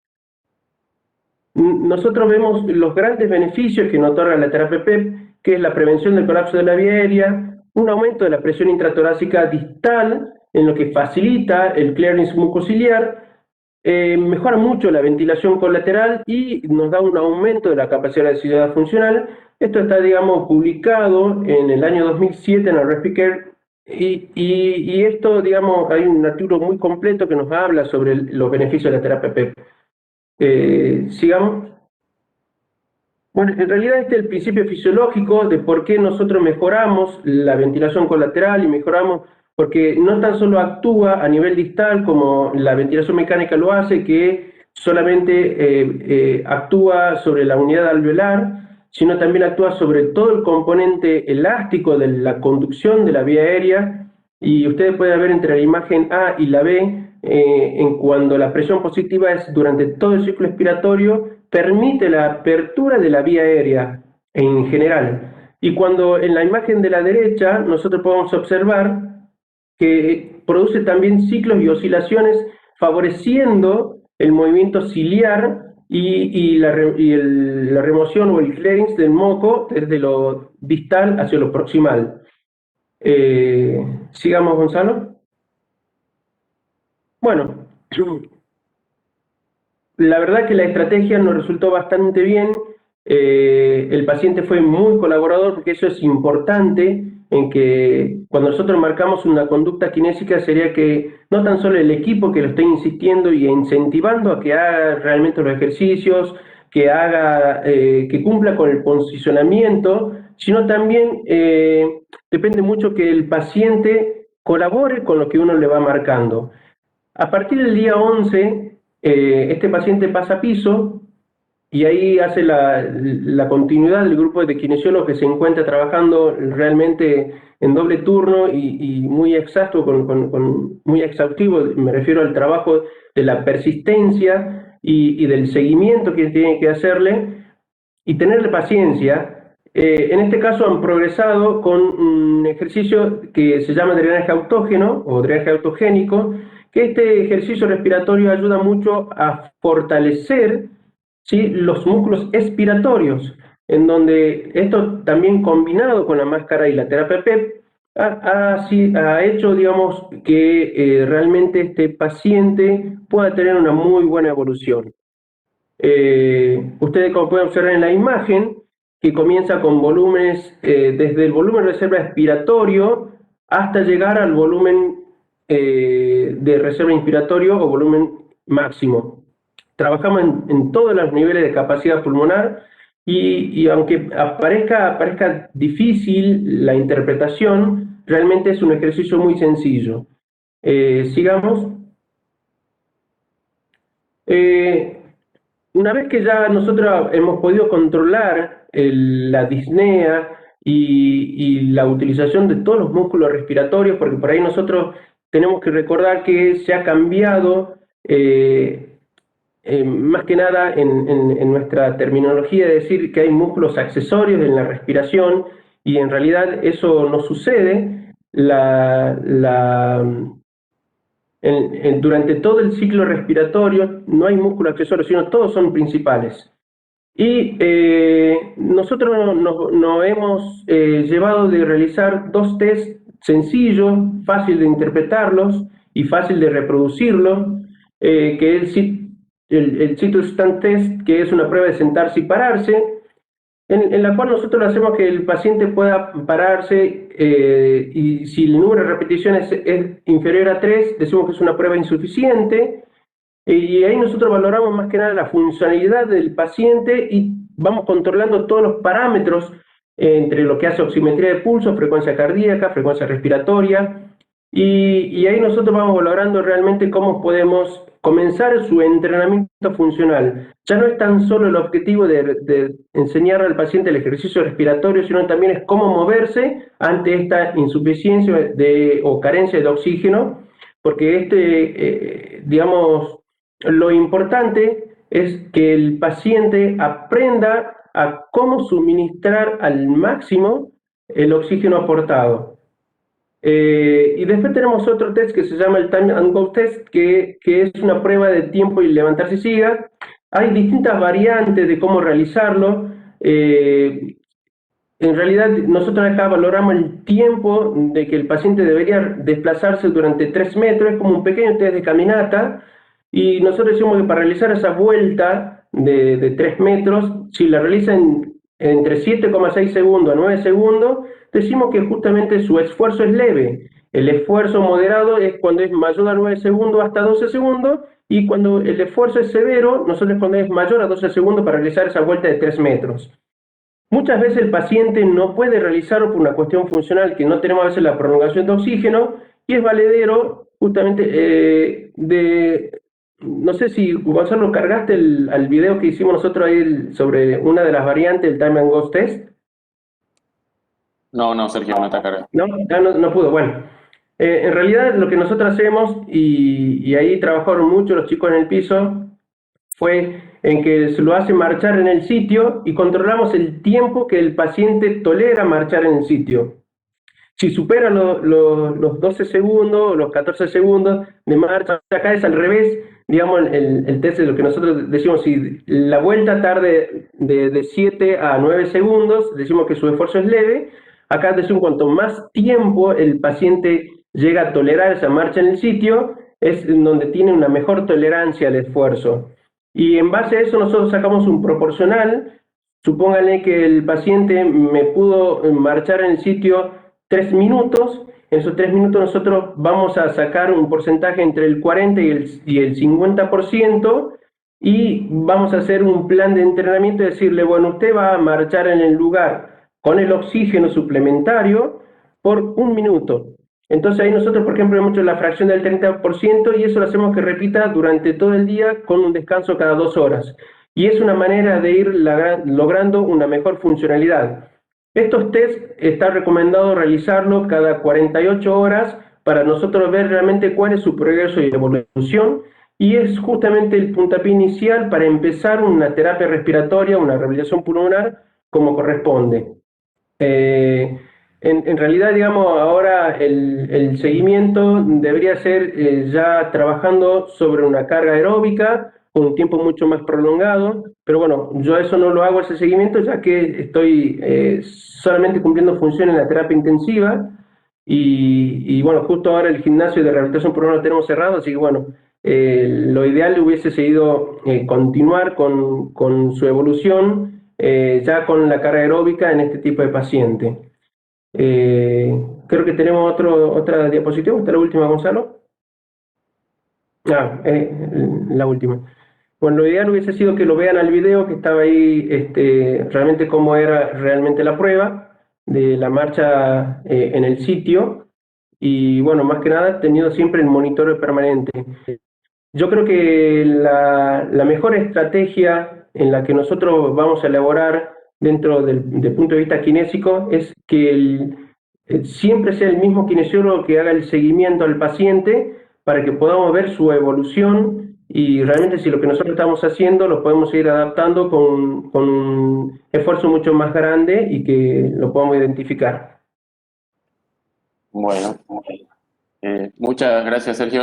Nosotros vemos los grandes beneficios que nos otorga la terapia PEP, que es la prevención del colapso de la vía aérea, un aumento de la presión intratorácica distal, en lo que facilita el clearance mucociliar, mejora mucho la ventilación colateral y nos da un aumento de la capacidad de adhesividad funcional. Esto está, digamos, publicado en el año 2007 en el RespiCare y esto, digamos, hay un artículo muy completo que nos habla sobre los beneficios de la terapia PEP. Sigamos. Bueno, en realidad este es el principio fisiológico de por qué nosotros mejoramos la ventilación colateral y mejoramos, porque no tan solo actúa a nivel distal como la ventilación mecánica lo hace, que solamente actúa sobre la unidad alveolar, sino también actúa sobre todo el componente elástico de la conducción de la vía aérea, y ustedes pueden ver entre la imagen A y la B, en cuando la presión positiva es durante todo el ciclo expiratorio, permite la apertura de la vía aérea en general. Y cuando en la imagen de la derecha nosotros podemos observar que produce también ciclos y oscilaciones favoreciendo el movimiento ciliar y la remoción o el clearance del moco desde lo distal hacia lo proximal. Sigamos, Gonzalo. Bueno, la verdad que la estrategia nos resultó bastante bien. El paciente fue muy colaborador porque eso es importante, en que cuando nosotros marcamos una conducta kinésica sería que no tan solo el equipo que lo esté insistiendo y incentivando a que haga realmente los ejercicios, que cumpla con el posicionamiento, sino también depende mucho que el paciente colabore con lo que uno le va marcando. A partir del día 11, este paciente pasa a piso y ahí hace la continuidad del grupo de kinesiólogos que se encuentra trabajando realmente en doble turno y muy exacto, muy exhaustivo. Me refiero al trabajo de la persistencia y del seguimiento que tiene que hacerle y tenerle paciencia. En este caso han progresado con un ejercicio que se llama drenaje autógeno o drenaje autogénico, que este ejercicio respiratorio ayuda mucho a fortalecer, ¿sí?, los músculos expiratorios. en donde esto también combinado con la máscara y la terapia PEP ha hecho, digamos, que realmente este paciente pueda tener una muy buena evolución. Ustedes, como pueden observar en la imagen, que comienza con volúmenes, desde el volumen de reserva expiratorio hasta llegar al volumen de reserva inspiratorio o volumen máximo. Trabajamos en todos los niveles de capacidad pulmonar y aunque parezca difícil la interpretación, realmente es un ejercicio muy sencillo. Sigamos. Una vez que ya nosotros hemos podido controlar la disnea y la utilización de todos los músculos respiratorios, porque por ahí nosotros tenemos que recordar que se ha cambiado más que nada en nuestra terminología de decir que hay músculos accesorios en la respiración y en realidad eso no sucede. Durante todo el ciclo respiratorio no hay músculo accesorio, sino todos son principales. Y nosotros nos hemos llevado de realizar dos test sencillos, fácil de interpretarlos y fácil de reproducirlos, que es el Sit-to-Stand Test, que es una prueba de sentarse y pararse, en la cual nosotros hacemos que el paciente pueda pararse y si el número de repeticiones es inferior a 3, decimos que es una prueba insuficiente y ahí nosotros valoramos más que nada la funcionalidad del paciente y vamos controlando todos los parámetros entre lo que hace oximetría de pulso, frecuencia cardíaca, frecuencia respiratoria y ahí nosotros vamos valorando realmente cómo podemos comenzar su entrenamiento funcional. Ya no es tan solo el objetivo de enseñar al paciente el ejercicio respiratorio, sino también es cómo moverse ante esta insuficiencia o carencia de oxígeno, porque digamos, lo importante es que el paciente aprenda a cómo suministrar al máximo el oxígeno aportado. Y después tenemos otro test que se llama el Time and Go Test, que es una prueba de tiempo y levantarse y siga. Hay distintas variantes de cómo realizarlo. En realidad, nosotros acá valoramos el tiempo de que el paciente debería desplazarse durante 3 metros, es como un pequeño test de caminata, y nosotros decimos que para realizar esa vuelta de 3 metros, si la realiza entre 7,6 segundos a 9 segundos, decimos que justamente su esfuerzo es leve. El esfuerzo moderado es cuando es mayor a 9 segundos hasta 12 segundos, y cuando el esfuerzo es severo, nosotros cuando es mayor a 12 segundos para realizar esa vuelta de 3 metros. Muchas veces el paciente no puede realizarlo por una cuestión funcional, que no tenemos a veces la prolongación de oxígeno, y es valedero justamente no sé si, Gonzalo, cargaste al video que hicimos nosotros ahí sobre una de las variantes del Time and Go Test. No, Sergio, no está cargado. No pudo, bueno. En realidad lo que nosotros hacemos, y ahí trabajaron mucho los chicos en el piso, fue en que se lo hace marchar en el sitio y controlamos el tiempo que el paciente tolera marchar en el sitio. Si supera los 12 segundos, los 14 segundos de marcha, acá es al revés, digamos, el test de lo que nosotros decimos, si la vuelta tarde de 7 a 9 segundos, decimos que su esfuerzo es leve, acá decimos cuanto más tiempo el paciente llega a tolerar esa marcha en el sitio, es donde tiene una mejor tolerancia al esfuerzo. Y en base a eso nosotros sacamos un proporcional. Supónganle que el paciente me pudo marchar en el sitio 3 minutos, en esos 3 minutos nosotros vamos a sacar un porcentaje entre el 40 y el 50% y vamos a hacer un plan de entrenamiento y decirle, bueno, usted va a marchar en el lugar con el oxígeno suplementario por 1 minuto. Entonces ahí nosotros, por ejemplo, hemos hecho la fracción del 30% y eso lo hacemos que repita durante todo el día con un descanso cada 2 horas. Y es una manera de ir logrando una mejor funcionalidad. Estos test está recomendado realizarlo cada 48 horas para nosotros ver realmente cuál es su progreso y evolución y es justamente el puntapié inicial para empezar una terapia respiratoria, una rehabilitación pulmonar como corresponde. En realidad, digamos, ahora el seguimiento debería ser ya trabajando sobre una carga aeróbica con un tiempo mucho más prolongado, pero bueno, yo eso no lo hago, ese seguimiento, ya que estoy solamente cumpliendo funciones en la terapia intensiva y bueno, justo ahora el gimnasio de rehabilitación por lo tenemos cerrado, así que bueno, lo ideal hubiese sido continuar con su evolución ya con la carga aeróbica en este tipo de paciente. Creo que tenemos otra diapositiva, ¿está la última, Gonzalo? La última. Bueno, lo ideal hubiese sido que lo vean al video, que estaba ahí realmente cómo era realmente la prueba de la marcha en el sitio. Y bueno, más que nada, tenido siempre el monitoreo permanente. Yo creo que la mejor estrategia en la que nosotros vamos a elaborar dentro del punto de vista kinésico es que siempre sea el mismo kinesiólogo que haga el seguimiento al paciente para que podamos ver su evolución y realmente si lo que nosotros estamos haciendo lo podemos ir adaptando con un esfuerzo mucho más grande y que lo podamos identificar. Bueno, muchas gracias, Sergio.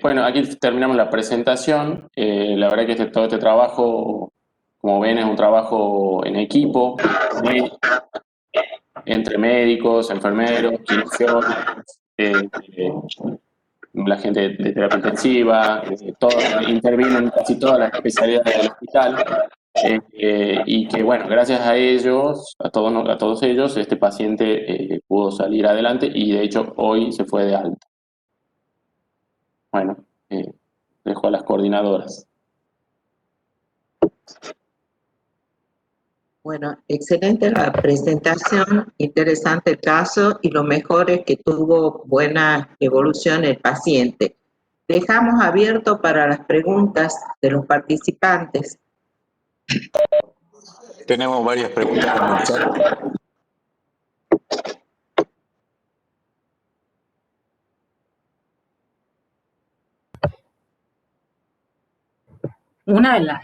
Bueno, aquí terminamos la presentación. La verdad que todo este trabajo, como ven, es un trabajo en equipo, entre médicos, enfermeros, kinesiólogos, la gente de terapia intensiva, todos intervienen casi todas las especialidades del hospital. Y que bueno, gracias a ellos, a todos ellos, este paciente pudo salir adelante y de hecho hoy se fue de alta. Bueno, dejo a las coordinadoras. Bueno, excelente la presentación, interesante el caso y lo mejor es que tuvo buena evolución el paciente. Dejamos abierto para las preguntas de los participantes. Tenemos varias preguntas en el chat.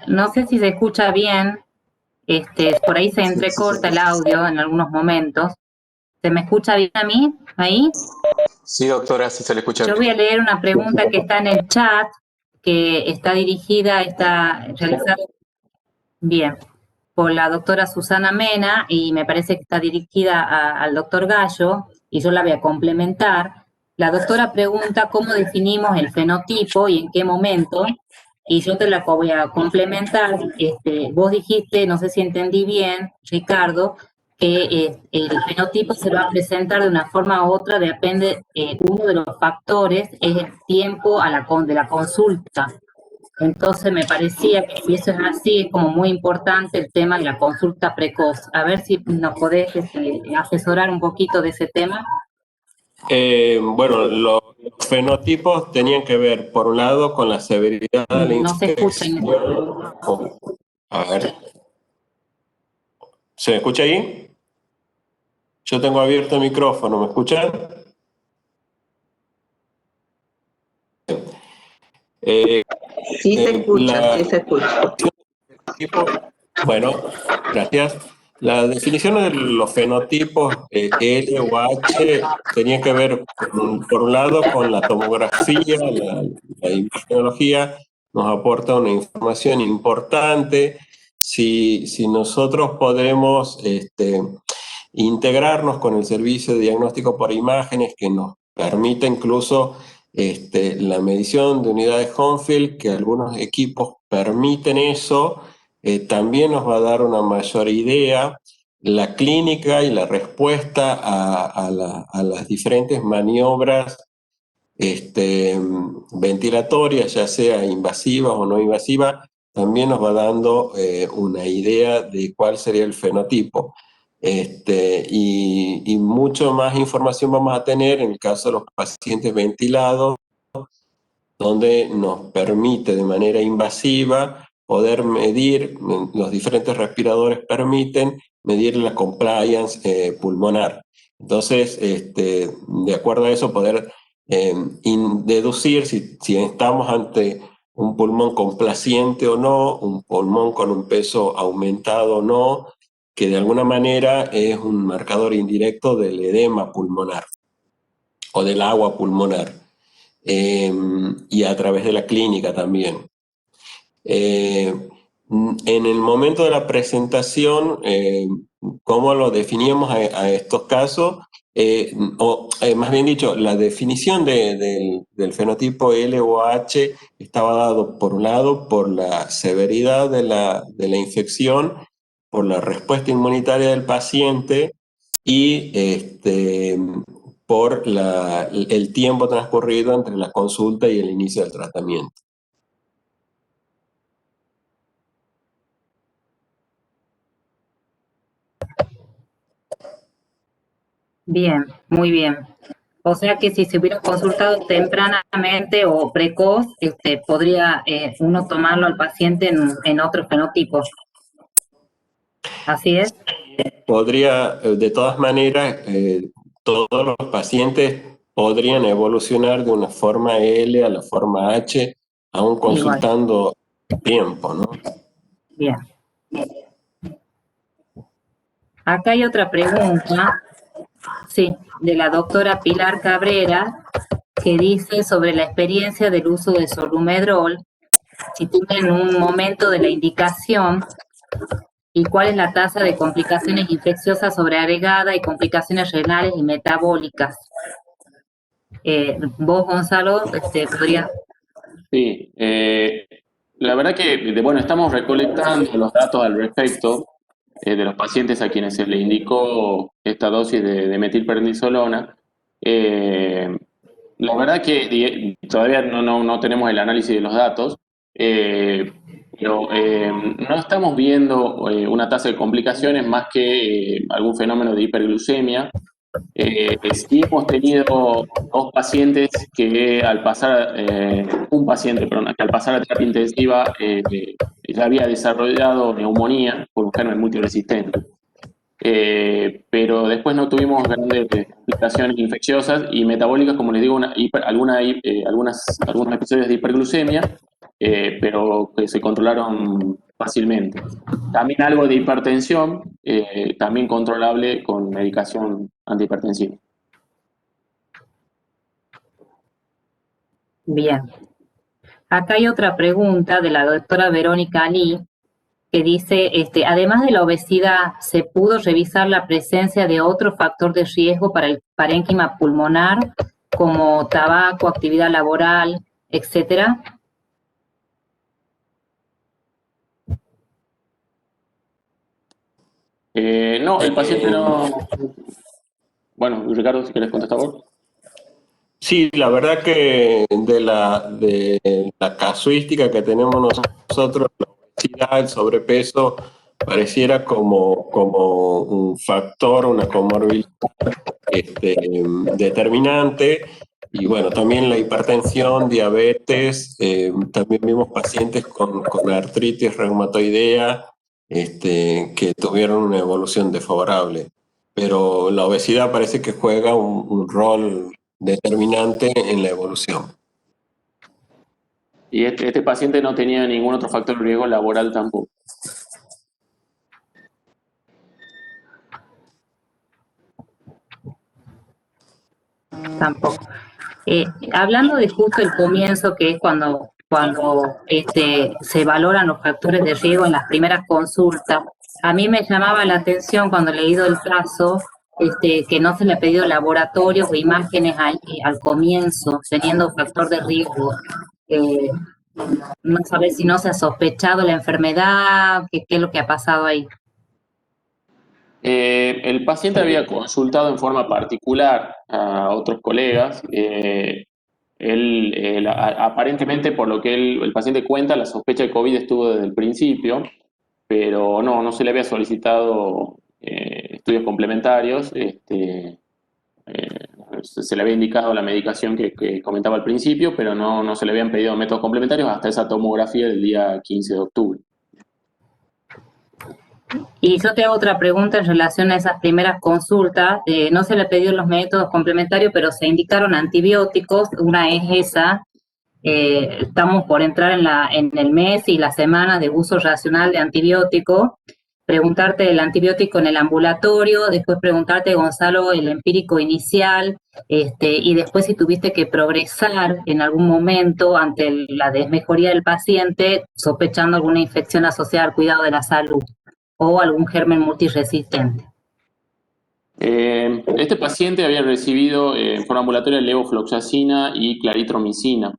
No sé si se escucha bien, por ahí se entrecorta el audio en algunos momentos. ¿Se me escucha bien a mí ahí? Sí, doctora, sí se le escucha. Yo voy a leer una pregunta que está en el chat, que está realizada bien por la doctora Susana Mena y me parece que está dirigida al doctor Gallo y yo la voy a complementar. La doctora pregunta cómo definimos el fenotipo y en qué momento, y yo te la voy a complementar. Vos dijiste, no sé si entendí bien, Ricardo, que el fenotipo se va a presentar de una forma u otra, depende, uno de los factores es el tiempo de la consulta. Entonces me parecía que si eso es así, es como muy importante el tema de la consulta precoz. A ver si nos podés asesorar un poquito de ese tema. Bueno, los fenotipos tenían que ver, por un lado, con la severidad de la infección. A ver. ¿Se me escucha ahí? Yo tengo abierto el micrófono, ¿me escuchan? Sí se escucha, sí se escucha. Bueno, gracias. La definición de los fenotipos L o H tenía que ver, por un lado, con la tomografía, la imagenología nos aporta una información importante. Si nosotros podemos integrarnos con el servicio de diagnóstico por imágenes que nos permite incluso la medición de unidades Hounsfield, que algunos equipos permiten eso, también nos va a dar una mayor idea. La clínica y la respuesta a las diferentes maniobras ventilatorias, ya sea invasivas o no invasivas, también nos va dando una idea de cuál sería el fenotipo. Y mucho más información vamos a tener en el caso de los pacientes ventilados, donde nos permite de manera invasiva poder medir, los diferentes respiradores permiten medir la compliance pulmonar. Entonces, de acuerdo a eso, poder deducir si estamos ante un pulmón complaciente o no, un pulmón con un peso aumentado o no, que de alguna manera es un marcador indirecto del edema pulmonar o del agua pulmonar. Y a través de la clínica también. En el momento de la presentación, ¿cómo lo definíamos a estos casos? Más bien dicho, la definición del fenotipo L o H estaba dado, por un lado, por la severidad de la infección, por la respuesta inmunitaria del paciente y por el tiempo transcurrido entre la consulta y el inicio del tratamiento. Bien, muy bien. O sea que si se hubiera consultado tempranamente o precoz, podría uno tomarlo al paciente en otros fenotipos. ¿Así es? Podría, de todas maneras, todos los pacientes podrían evolucionar de una forma L a la forma H, aún consultando tiempo, ¿no? Bien. Acá hay otra pregunta, sí, de la doctora Pilar Cabrera, que dice sobre la experiencia del uso de Solumedrol, si tienen un momento de la indicación y cuál es la tasa de complicaciones infecciosas sobreagregada y complicaciones renales y metabólicas. Vos, Gonzalo, podrías... Sí, la verdad que, bueno, estamos recolectando los datos al respecto de los pacientes a quienes se le indicó esta dosis de metilprednisolona. La verdad que todavía no tenemos el análisis de los datos, pero no estamos viendo una tasa de complicaciones más que algún fenómeno de hiperglucemia. Sí hemos tenido dos pacientes que al pasar, un paciente, perdón, que al pasar a terapia intensiva ya había desarrollado neumonía por un germen multiresistente. Pero después no tuvimos grandes complicaciones infecciosas y metabólicas, como les digo, algunos episodios de hiperglucemia, pero que se controlaron fácilmente. También algo de hipertensión, también controlable con medicación antihipertensiva. Bien. Acá hay otra pregunta de la doctora Verónica Lee, que dice, además de la obesidad, ¿se pudo revisar la presencia de otro factor de riesgo para el parénquima pulmonar, como tabaco, actividad laboral, etcétera? No, el paciente no... Bueno, Ricardo, si querés contestar vos. Sí, la verdad que de la casuística que tenemos nosotros, la obesidad, el sobrepeso, pareciera como un factor, una comorbilidad determinante. Y bueno, también la hipertensión, diabetes, también vimos pacientes con artritis reumatoidea que tuvieron una evolución desfavorable. Pero la obesidad parece que juega un rol determinante en la evolución. Y este paciente no tenía ningún otro factor de riesgo laboral tampoco. Tampoco. Hablando de justo el comienzo, que es cuando se valoran los factores de riesgo en las primeras consultas, a mí me llamaba la atención cuando he leído el caso que no se le ha pedido laboratorios o imágenes al comienzo, teniendo factor de riesgo. No sabes si no se ha sospechado la enfermedad, qué es lo que ha pasado ahí. El paciente había consultado en forma particular a otros colegas. Aparentemente, por lo que el paciente cuenta, la sospecha de COVID estuvo desde el principio, pero no se le había solicitado estudios complementarios. Se le había indicado la medicación que comentaba al principio, pero no se le habían pedido métodos complementarios hasta esa tomografía del día 15 de octubre. Y yo te hago otra pregunta en relación a esas primeras consultas. No se le pidieron los métodos complementarios, pero se indicaron antibióticos. Una es esa. Estamos por entrar en el mes y la semana de uso racional de antibióticos. preguntarte el antibiótico en el ambulatorio, después preguntarte, Gonzalo, el empírico inicial, y después si tuviste que progresar en algún momento ante la desmejoría del paciente, sospechando alguna infección asociada al cuidado de la salud o algún germen multiresistente. Este paciente había recibido en forma ambulatoria levofloxacina y claritromicina.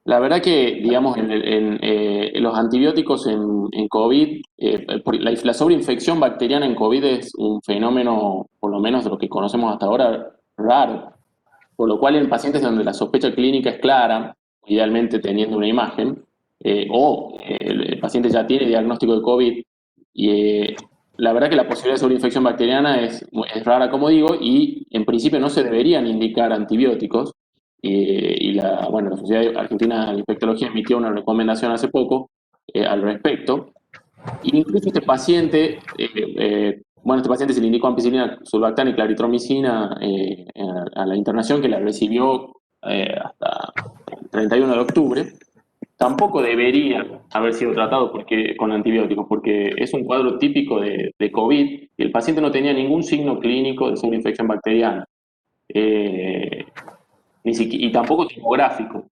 La verdad que, digamos, los antibióticos en COVID, la sobreinfección bacteriana en COVID es un fenómeno, por lo menos de lo que conocemos hasta ahora, raro. Por lo cual en pacientes donde la sospecha clínica es clara, idealmente teniendo una imagen, o el paciente ya tiene diagnóstico de COVID, y la verdad que la posibilidad de sobreinfección bacteriana es rara, como digo, y en principio no se deberían indicar antibióticos. La Sociedad Argentina de Infectología emitió una recomendación hace poco al respecto. Incluso este paciente, este paciente se le indicó ampicilina, sulbactam y claritromicina a la internación, que la recibió hasta el 31 de octubre. Tampoco debería haber sido tratado con antibióticos, porque es un cuadro típico de COVID y el paciente no tenía ningún signo clínico de sobreinfección bacteriana, y tampoco tipográfico.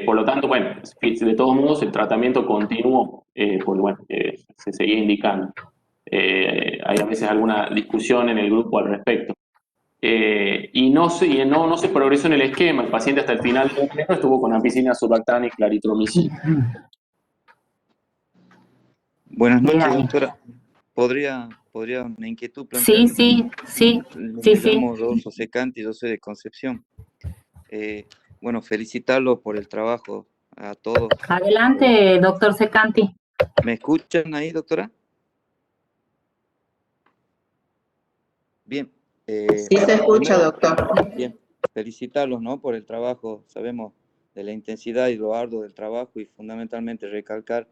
Por lo tanto, de todos modos, el tratamiento continuó, porque se seguía indicando. Hay a veces alguna discusión en el grupo al respecto. Y no se progresó en el esquema. El paciente hasta el final del tratamiento estuvo con ampicilina, sulbactam y claritromicina. Buenas noches, doctora. ¿Podría una inquietud plantear? Sí. Me llamo Rodolfo Secanti, yo soy de Concepción. Felicitarlo por el trabajo a todos. Adelante, doctor Secanti. ¿Me escuchan ahí, doctora? Bien. Sí se escucha, doctor. Bien, felicitarlos, ¿no?, por el trabajo. Sabemos de la intensidad y lo arduo del trabajo, y fundamentalmente recalcar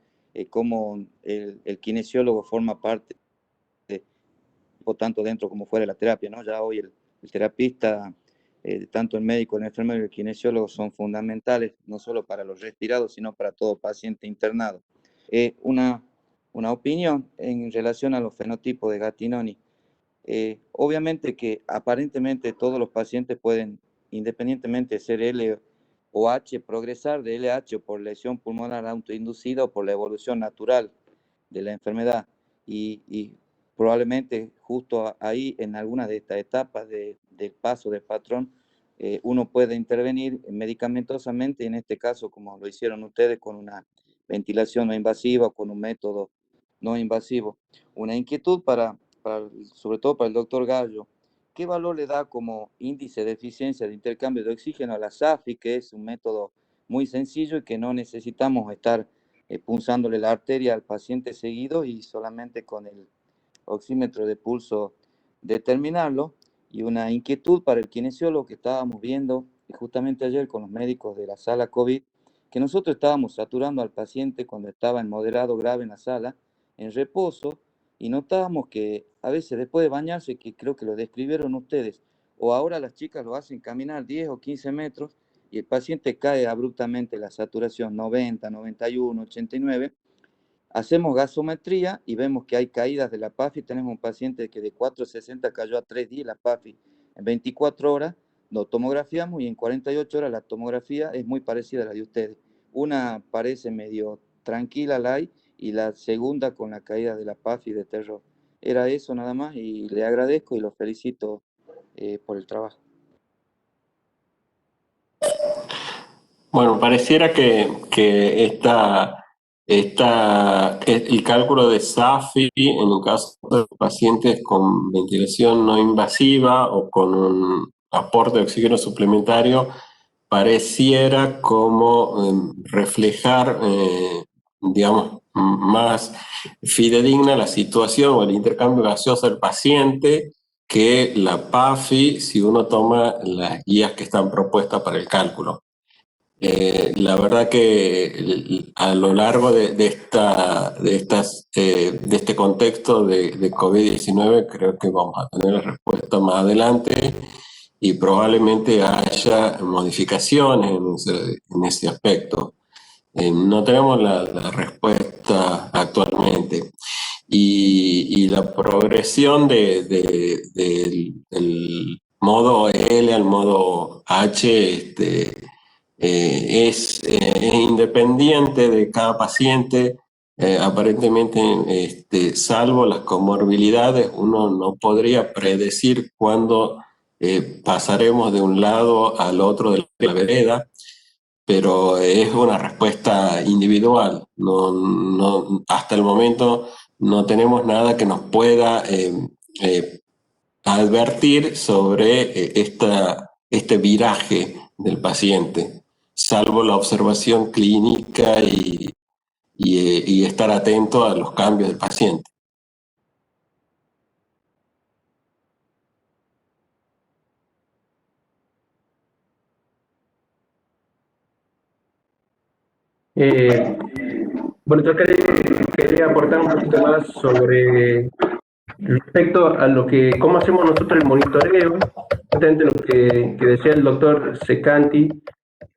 cómo el kinesiólogo forma parte tanto dentro como fuera de la terapia, ¿no? Ya hoy el terapista, tanto el médico, el enfermero y el kinesiólogo son fundamentales, no solo para los respirados, sino para todo paciente internado. Una opinión en relación a los fenotipos de Gattinoni. Obviamente que aparentemente todos los pacientes pueden, independientemente de ser L o H, progresar de LH o por lesión pulmonar autoinducida o por la evolución natural de la enfermedad, y probablemente justo ahí, en algunas de estas etapas del paso del patrón, uno puede intervenir medicamentosamente, en este caso como lo hicieron ustedes, con una ventilación no invasiva o con un método no invasivo. Una inquietud sobre todo para el doctor Gallo: ¿qué valor le da como índice de eficiencia de intercambio de oxígeno a la SAFI, que es un método muy sencillo y que no necesitamos estar punzándole la arteria al paciente seguido, y solamente con el oxímetro de pulso determinarlo? Y una inquietud para el kinesiólogo, que estábamos viendo justamente ayer con los médicos de la sala COVID, que nosotros estábamos saturando al paciente cuando estaba en moderado grave en la sala, en reposo, y notábamos que a veces después de bañarse, que creo que lo describieron ustedes, o ahora las chicas lo hacen caminar 10 o 15 metros, y el paciente cae abruptamente la saturación, 90, 91, 89. Hacemos gasometría y vemos que hay caídas de la PAFI. Tenemos un paciente que de 460 cayó a 310 la PAFI en 24 horas. Lo tomografiamos y en 48 horas la tomografía es muy parecida a la de ustedes. Una parece medio tranquila, y la segunda con la caída de la PAFI de terror. Era eso nada más, y le agradezco y lo felicito por el trabajo. Bueno, pareciera que el cálculo de SAFI en el caso de pacientes con ventilación no invasiva o con un aporte de oxígeno suplementario pareciera como reflejar, digamos, más fidedigna la situación o el intercambio gaseoso del paciente que la PAFI, si uno toma las guías que están propuestas para el cálculo. La verdad que a lo largo de este contexto de COVID-19 creo que vamos a tener la respuesta más adelante, y probablemente haya modificaciones en ese aspecto. No tenemos la respuesta actualmente. Y la progresión del modo L al modo H es independiente de cada paciente. Aparentemente, salvo las comorbilidades, uno no podría predecir cuándo pasaremos de un lado al otro de la vereda, pero es una respuesta individual. Hasta el momento no tenemos nada que nos pueda advertir sobre este viraje del paciente, salvo la observación clínica y estar atento a los cambios del paciente. Bueno, yo quería aportar un poquito más sobre respecto a cómo hacemos nosotros el monitoreo, justamente lo que decía el doctor Secanti,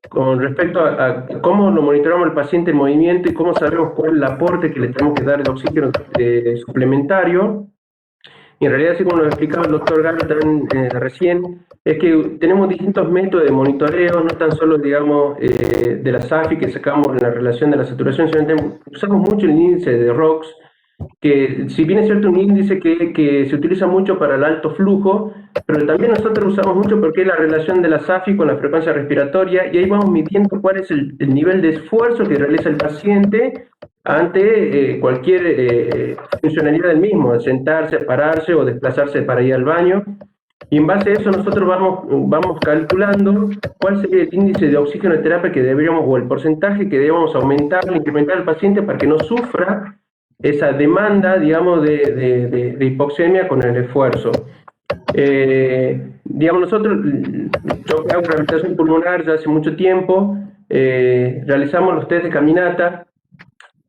con respecto a cómo lo monitoreamos al paciente en movimiento y cómo sabemos cuál es el aporte que le tenemos que dar de oxígeno suplementario. Y en realidad, así como lo explicaba el doctor Galo también recién, es que tenemos distintos métodos de monitoreo, no tan solo, digamos, de la SAFI que sacamos en la relación de la saturación, sino usamos mucho el índice de ROX, que si bien es cierto un índice que se utiliza mucho para el alto flujo, pero también nosotros usamos mucho porque es la relación de la SAFI con la frecuencia respiratoria, y ahí vamos midiendo cuál es el nivel de esfuerzo que realiza el paciente ante cualquier funcionalidad del mismo, sentarse, pararse o desplazarse para ir al baño. Y en base a eso nosotros vamos calculando cuál sería el índice de oxígeno de terapia que deberíamos, o el porcentaje que debemos aumentar o incrementar al paciente para que no sufra esa demanda, digamos, de hipoxemia con el esfuerzo. Digamos, nosotros, yo hago rehabilitación pulmonar ya hace mucho tiempo, realizamos los test de caminata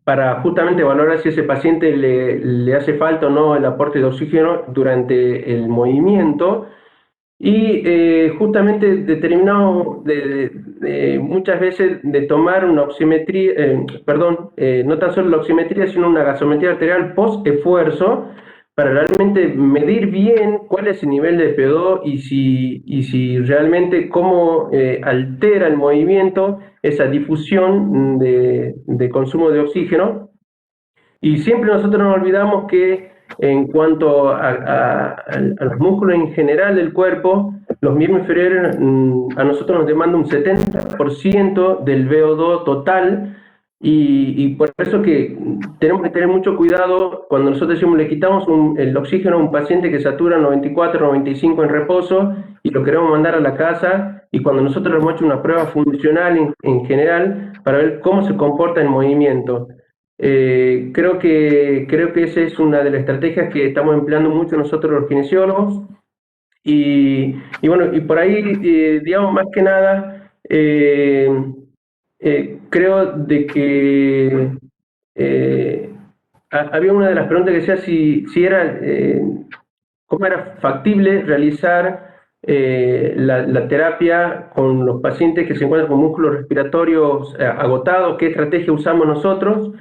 para justamente valorar si ese paciente le hace falta o no el aporte de oxígeno durante el movimiento. Y justamente determinamos muchas veces de tomar una oximetría, no tan solo la oximetría, sino una gasometría arterial post-esfuerzo, para realmente medir bien cuál es el nivel de PO2 y si realmente cómo altera el movimiento esa difusión de consumo de oxígeno. Y siempre nosotros nos olvidamos que en cuanto a los músculos en general del cuerpo, los miembros inferiores a nosotros nos demandan un 70% del VO2 total, y por eso que tenemos que tener mucho cuidado cuando nosotros decimos le quitamos el oxígeno a un paciente que satura 94, 95 en reposo y lo queremos mandar a la casa, y cuando nosotros le hemos hecho una prueba funcional en general para ver cómo se comporta el movimiento. Creo que esa es una de las estrategias que estamos empleando mucho nosotros los kinesiólogos, y bueno, y por ahí, digamos, más que nada, creo de que había una de las preguntas que decía si era, cómo era factible realizar la terapia con los pacientes que se encuentran con músculos respiratorios agotados, qué estrategia usamos nosotros.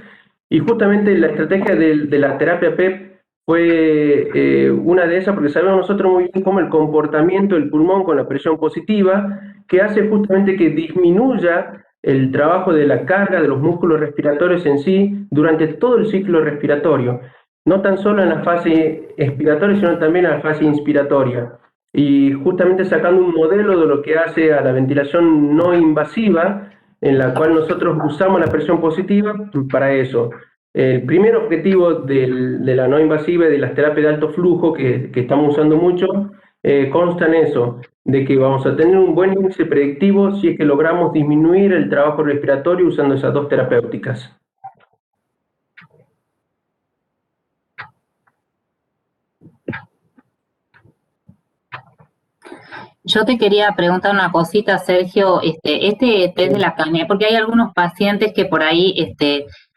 Y justamente la estrategia de la terapia PEP fue una de esas, porque sabemos nosotros muy bien cómo el comportamiento del pulmón con la presión positiva, que hace justamente que disminuya el trabajo de la carga de los músculos respiratorios en sí durante todo el ciclo respiratorio, no tan solo en la fase expiratoria, sino también en la fase inspiratoria. Y justamente sacando un modelo de lo que hace a la ventilación no invasiva, en la cual nosotros usamos la presión positiva para eso. El primer objetivo de la no invasiva y de las terapias de alto flujo que estamos usando mucho consta en eso, de que vamos a tener un buen índice predictivo si es que logramos disminuir el trabajo respiratorio usando esas dos terapéuticas. Yo te quería preguntar una cosita, Sergio, este test de la caminata, porque hay algunos pacientes que por ahí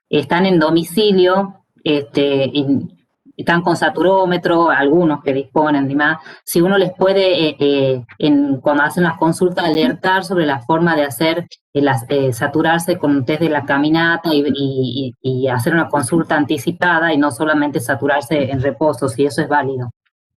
están en domicilio, y están con saturómetro, algunos que disponen y más, si uno les puede, cuando hacen las consultas, alertar sobre la forma de hacer, saturarse con un test de la caminata y hacer una consulta anticipada y no solamente saturarse en reposo, si eso es válido.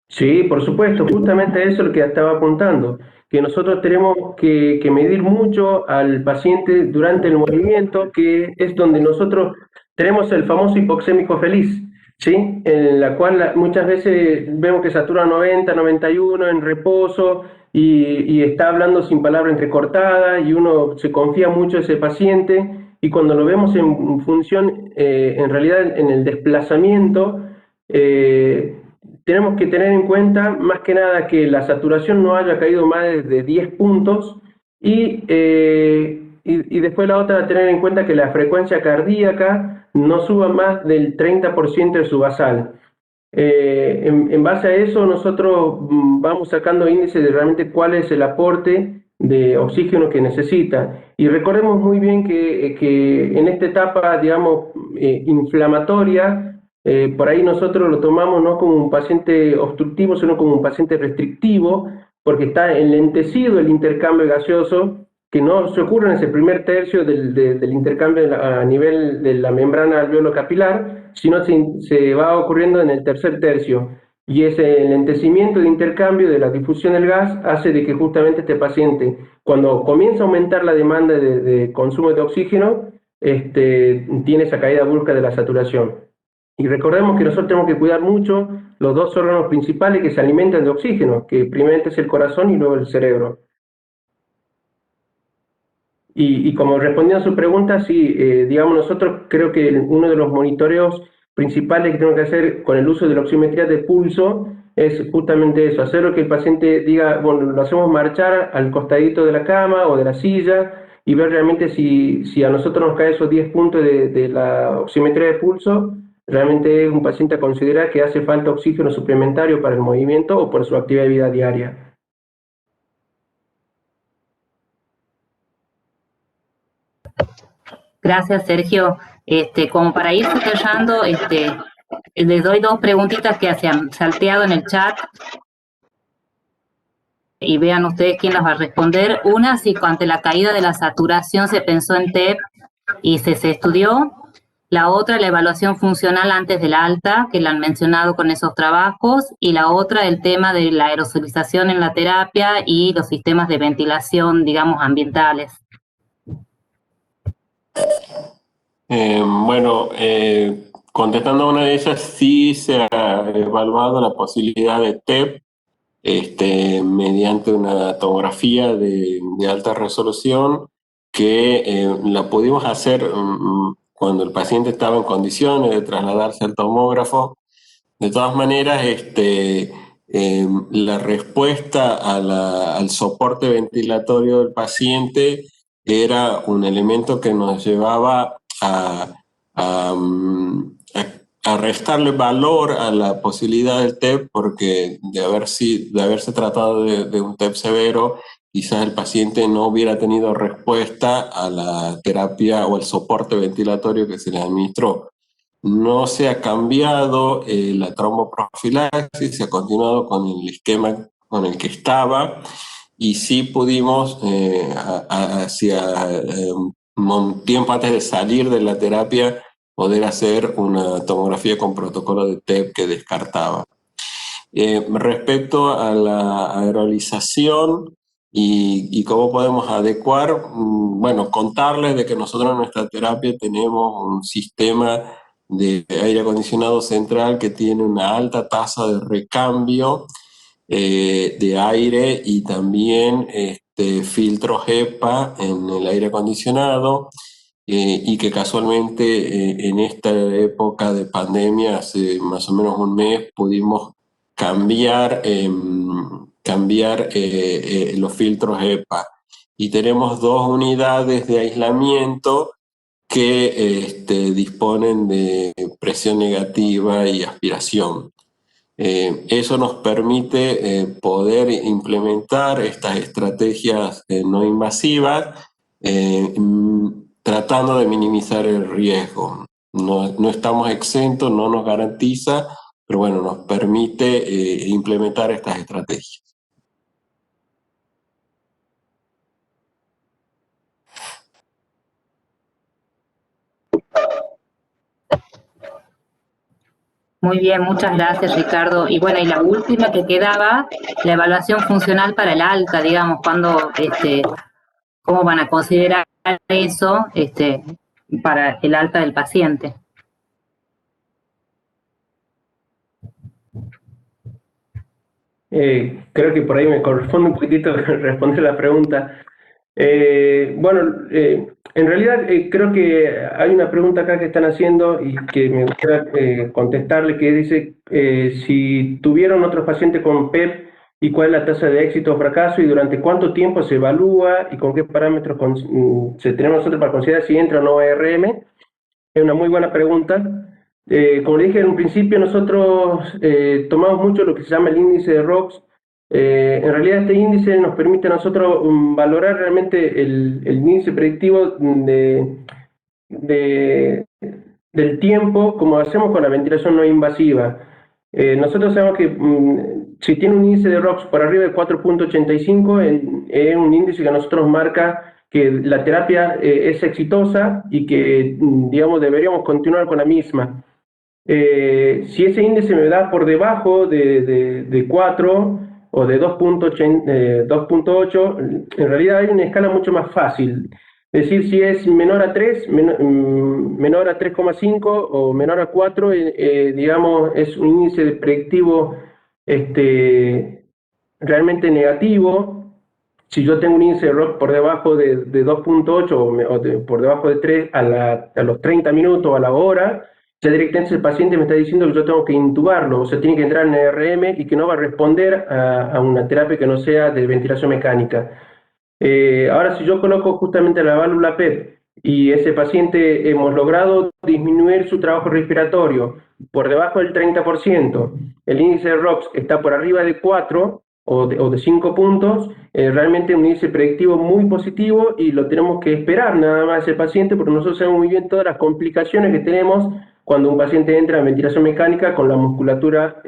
Sí, por supuesto, justamente eso es lo que estaba apuntando, que nosotros tenemos que medir mucho al paciente durante el movimiento, que es donde nosotros tenemos el famoso hipoxémico feliz, ¿sí? En la cual muchas veces vemos que satura 90, 91 en reposo y está hablando sin palabra entrecortada y uno se confía mucho en ese paciente y cuando lo vemos en función, en realidad en el desplazamiento, tenemos que tener en cuenta más que nada que la saturación no haya caído más de 10 puntos y después la otra, tener en cuenta que la frecuencia cardíaca no suba más del 30% de su basal. En base a eso nosotros vamos sacando índices de realmente cuál es el aporte de oxígeno que necesita. Y recordemos muy bien que en esta etapa, digamos, inflamatoria, por ahí nosotros lo tomamos no como un paciente obstructivo, sino como un paciente restrictivo, porque está enlentecido el intercambio gaseoso, que no se ocurre en ese primer tercio del intercambio a nivel de la membrana alveolo capilar, sino se va ocurriendo en el tercer tercio. Y ese enlentecimiento de intercambio de la difusión del gas hace de que justamente este paciente, cuando comienza a aumentar la demanda de consumo de oxígeno, tiene esa caída brusca de la saturación. Y recordemos que nosotros tenemos que cuidar mucho los dos órganos principales que se alimentan de oxígeno, que primeramente es el corazón y luego el cerebro. Y como respondiendo a su pregunta, sí, digamos, nosotros creo que uno de los monitoreos principales que tenemos que hacer con el uso de la oximetría de pulso es justamente eso, hacer que el paciente diga, bueno, lo hacemos marchar al costadito de la cama o de la silla y ver realmente si a nosotros nos cae esos 10 puntos de la oximetría de pulso, realmente es un paciente a considerar que hace falta oxígeno suplementario para el movimiento o por su actividad de vida diaria. Gracias, Sergio. Como para ir cerrando, les doy dos preguntitas que se han salteado en el chat y vean ustedes quién las va a responder. Una, si ante la caída de la saturación se pensó en TEP y se estudió. La otra, la evaluación funcional antes de la alta, que la han mencionado con esos trabajos. Y la otra, el tema de la aerosolización en la terapia y los sistemas de ventilación, digamos, ambientales. Contestando a una de ellas, sí se ha evaluado la posibilidad de TEP mediante una tomografía de alta resolución que la pudimos hacer cuando el paciente estaba en condiciones de trasladarse al tomógrafo. De todas maneras, la respuesta al soporte ventilatorio del paciente era un elemento que nos llevaba a restarle valor a la posibilidad del TEP, porque de haberse tratado de un TEP severo, quizás el paciente no hubiera tenido respuesta a la terapia o el soporte ventilatorio que se le administró. No se ha cambiado la tromboprofilaxis, se ha continuado con el esquema con el que estaba y sí pudimos, hacia un tiempo antes de salir de la terapia, poder hacer una tomografía con protocolo de TEP que descartaba. Respecto a la aerolización y cómo podemos adecuar, bueno, contarles de que nosotros en nuestra terapia tenemos un sistema de aire acondicionado central que tiene una alta tasa de recambio de aire y también filtros HEPA en el aire acondicionado y que casualmente en esta época de pandemia, hace más o menos un mes, pudimos cambiar los filtros HEPA. Y tenemos 2 unidades de aislamiento que disponen de presión negativa y aspiración. Eso nos permite poder implementar estas estrategias no invasivas, tratando de minimizar el riesgo. No estamos exentos, no nos garantiza, pero bueno, nos permite implementar estas estrategias. Muy bien, muchas gracias, Ricardo. Y bueno, y la última que quedaba, la evaluación funcional para el alta, digamos, cómo van a considerar eso para el alta del paciente. Creo que por ahí me corresponde un poquitito responder la pregunta. En realidad creo que hay una pregunta acá que están haciendo y que me gustaría contestarle, que dice si tuvieron otros pacientes con PEP y cuál es la tasa de éxito o fracaso y durante cuánto tiempo se evalúa y con qué parámetros se tenemos nosotros para considerar si entra o no ARM. Es una muy buena pregunta. Como le dije en un principio, nosotros tomamos mucho lo que se llama el índice de ROX. En realidad este índice nos permite a nosotros valorar realmente el índice predictivo de- del tiempo, como hacemos con la ventilación no invasiva. Nosotros sabemos que si tiene un índice de ROX por arriba de 4.85, es un índice que a nosotros marca que la terapia es exitosa y que, digamos, deberíamos continuar con la misma. Si ese índice me da por debajo de 4 o de 2.8, en realidad hay una escala mucho más fácil. Es decir, si es menor a 3, menor a 3,5 o menor a 4, digamos, es un índice predictivo realmente negativo. Si yo tengo un índice de ROC por debajo de 2.8 por debajo de 3 a los 30 minutos o a la hora, ya directamente el paciente me está diciendo que yo tengo que intubarlo, o sea, tiene que entrar en ERM y que no va a responder a una terapia que no sea de ventilación mecánica. Ahora, si yo coloco justamente la válvula PEP y ese paciente hemos logrado disminuir su trabajo respiratorio por debajo del 30%, el índice de ROX está por arriba de 4 o de 5 puntos, realmente un índice predictivo muy positivo y lo tenemos que esperar nada más ese paciente porque nosotros sabemos muy bien todas las complicaciones que tenemos cuando un paciente entra en ventilación mecánica con la musculatura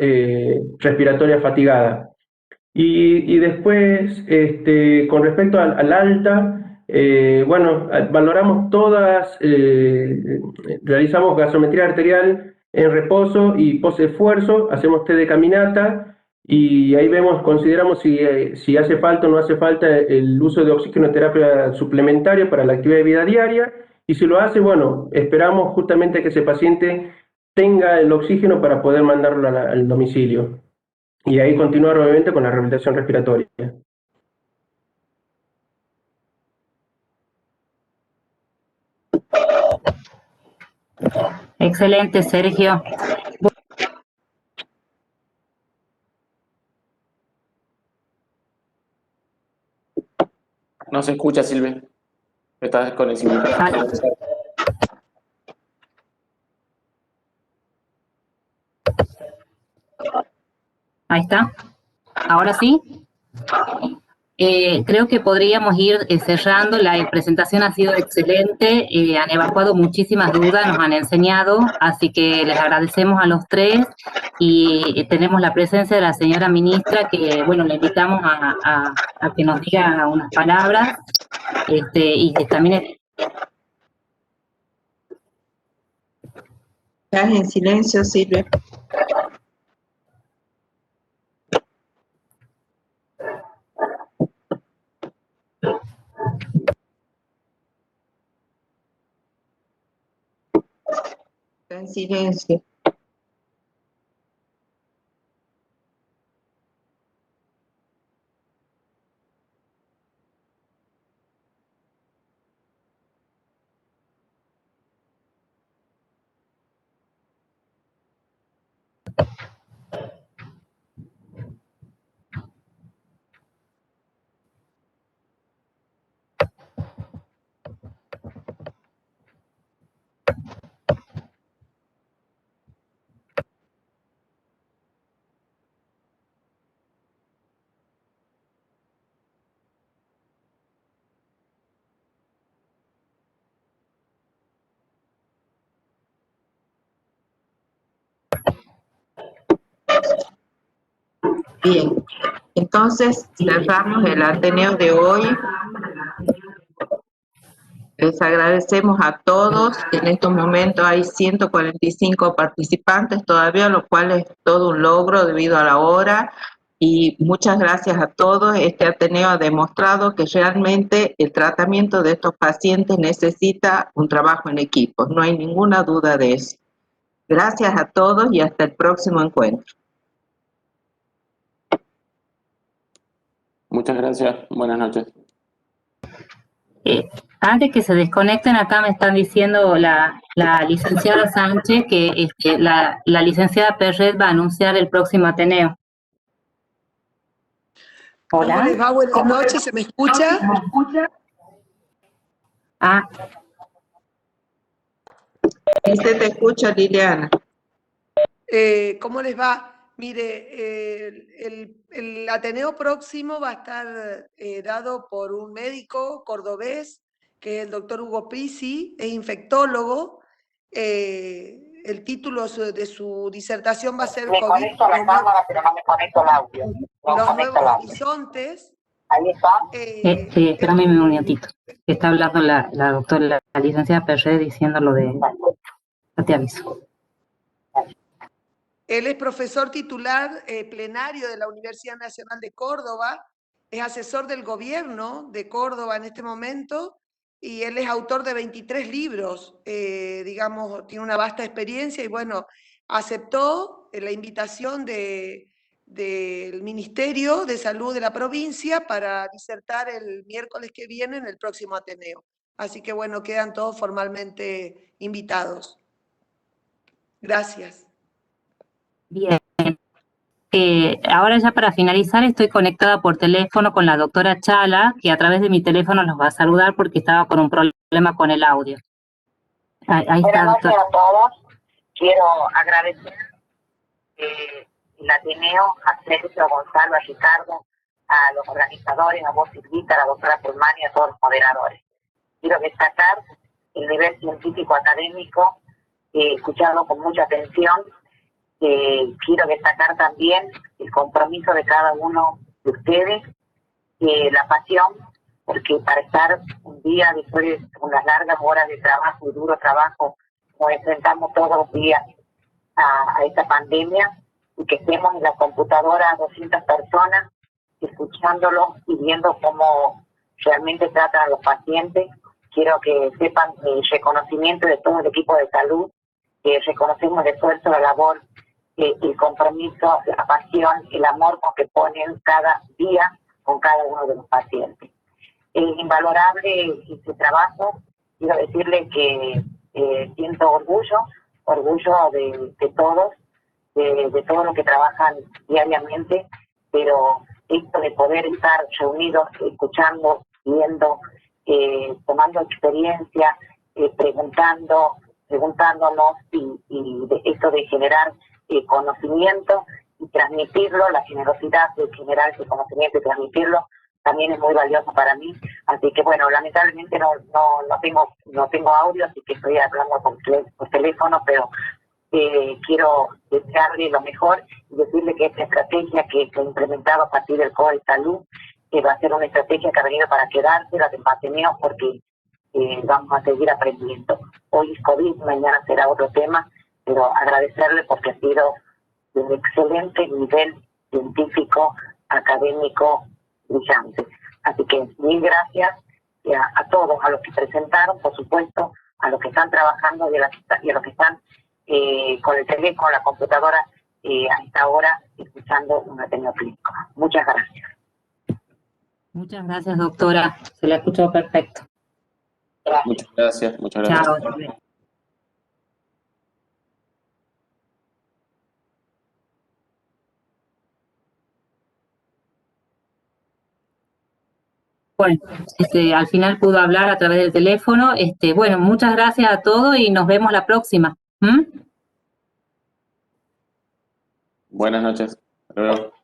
respiratoria fatigada. Y después, con respecto al alta, valoramos todas, realizamos gasometría arterial en reposo y post-esfuerzo, hacemos test de caminata y ahí vemos, consideramos si hace falta o no hace falta el uso de oxigenoterapia suplementaria para la actividad de vida diaria y si lo hace, bueno, esperamos justamente que ese paciente tenga el oxígeno para poder mandarlo al domicilio. Y ahí continuar obviamente con la rehabilitación respiratoria. Excelente, Sergio. No se escucha, Silvia. Estás con el micrófono. Ahí está. Ahora sí. Creo que podríamos ir cerrando. La presentación ha sido excelente, han evacuado muchísimas dudas, nos han enseñado, así que les agradecemos a los tres y tenemos la presencia de la señora ministra que, bueno, le invitamos a que nos diga unas palabras y que también... Estás en silencio, Silvia. Está en silencio. Bien, entonces cerramos el Ateneo de hoy. Les agradecemos a todos. En estos momentos hay 145 participantes todavía, lo cual es todo un logro debido a la hora. Y muchas gracias a todos. Este Ateneo ha demostrado que realmente el tratamiento de estos pacientes necesita un trabajo en equipo. No hay ninguna duda de eso. Gracias a todos y hasta el próximo encuentro. Muchas gracias. Buenas noches. Antes que se desconecten, acá me están diciendo la licenciada Sánchez que la licenciada Perret va a anunciar el próximo Ateneo. Hola. ¿Cómo les va? Buenas noches, ¿se me escucha? Ah, Sí se te escucha, Liliana. ¿Cómo les va? Mire, el Ateneo próximo va a estar dado por un médico cordobés, que es el doctor Hugo Pizzi, es infectólogo. El título de su disertación va a ser Me COVID, conecto a la cámara, pero no me conecto al audio. No los conecto nuevos al audio. horizontes. Ahí está. sí, espérame un minutito. Está hablando la doctora, la licenciada Perret diciendo lo de... No te aviso. Él es profesor titular plenario de la Universidad Nacional de Córdoba, es asesor del gobierno de Córdoba en este momento y él es autor de 23 libros, digamos, tiene una vasta experiencia y bueno, aceptó la invitación del Ministerio de Salud de la provincia para disertar el miércoles que viene en el próximo Ateneo. Así que bueno, quedan todos formalmente invitados. Gracias. Bien. Ahora ya para finalizar estoy conectada por teléfono con la doctora Chala, que a través de mi teléfono nos va a saludar porque estaba con un problema con el audio. Ahí está, Buenas noches doctora. a todos. Quiero agradecer el Ateneo, a Sergio, a Gonzalo, a Ricardo, a los organizadores, a vos, Silvita, a la doctora Pulmani y a todos los moderadores. Quiero destacar el nivel científico académico, escucharlo con mucha atención. Quiero destacar también el compromiso de cada uno de ustedes, la pasión, porque para estar un día después de unas largas horas de trabajo y duro trabajo, nos enfrentamos todos los días a esta pandemia y que estemos en la computadora 200 personas escuchándolos y viendo cómo realmente tratan a los pacientes. Quiero que sepan el reconocimiento de todo el equipo de salud, que reconocemos el esfuerzo, la labor, el compromiso, la pasión, el amor con que ponen cada día con cada uno de los pacientes. Es invalorable este trabajo. Quiero decirles que siento orgullo de todos, de todos los que trabajan diariamente, pero esto de poder estar reunidos, escuchando, viendo, tomando experiencia, preguntándonos y de esto de generar conocimiento y transmitirlo, la generosidad de generar ese conocimiento y transmitirlo también es muy valioso para mí. Así que bueno, lamentablemente no tengo audio, así que estoy hablando por teléfono, pero quiero desearle lo mejor y decirle que esta estrategia que se ha implementado a partir del COE de Salud va a ser una estrategia que ha venido para quedarse, la de Ateneo, porque vamos a seguir aprendiendo. Hoy es COVID, mañana será otro tema, pero agradecerle porque ha sido de un excelente nivel científico, académico, brillante. Así que mil gracias a todos, a los que presentaron, por supuesto, a los que están trabajando y a los que están con el teléfono, la computadora, a esta hora, escuchando un Ateneo Clínico. Muchas gracias. Muchas gracias, doctora. Se la escuchó perfecto. Gracias. Muchas gracias. Muchas gracias. Chao. Bueno, al final pudo hablar a través del teléfono. Bueno, muchas gracias a todos y nos vemos la próxima. Buenas noches. Hasta luego.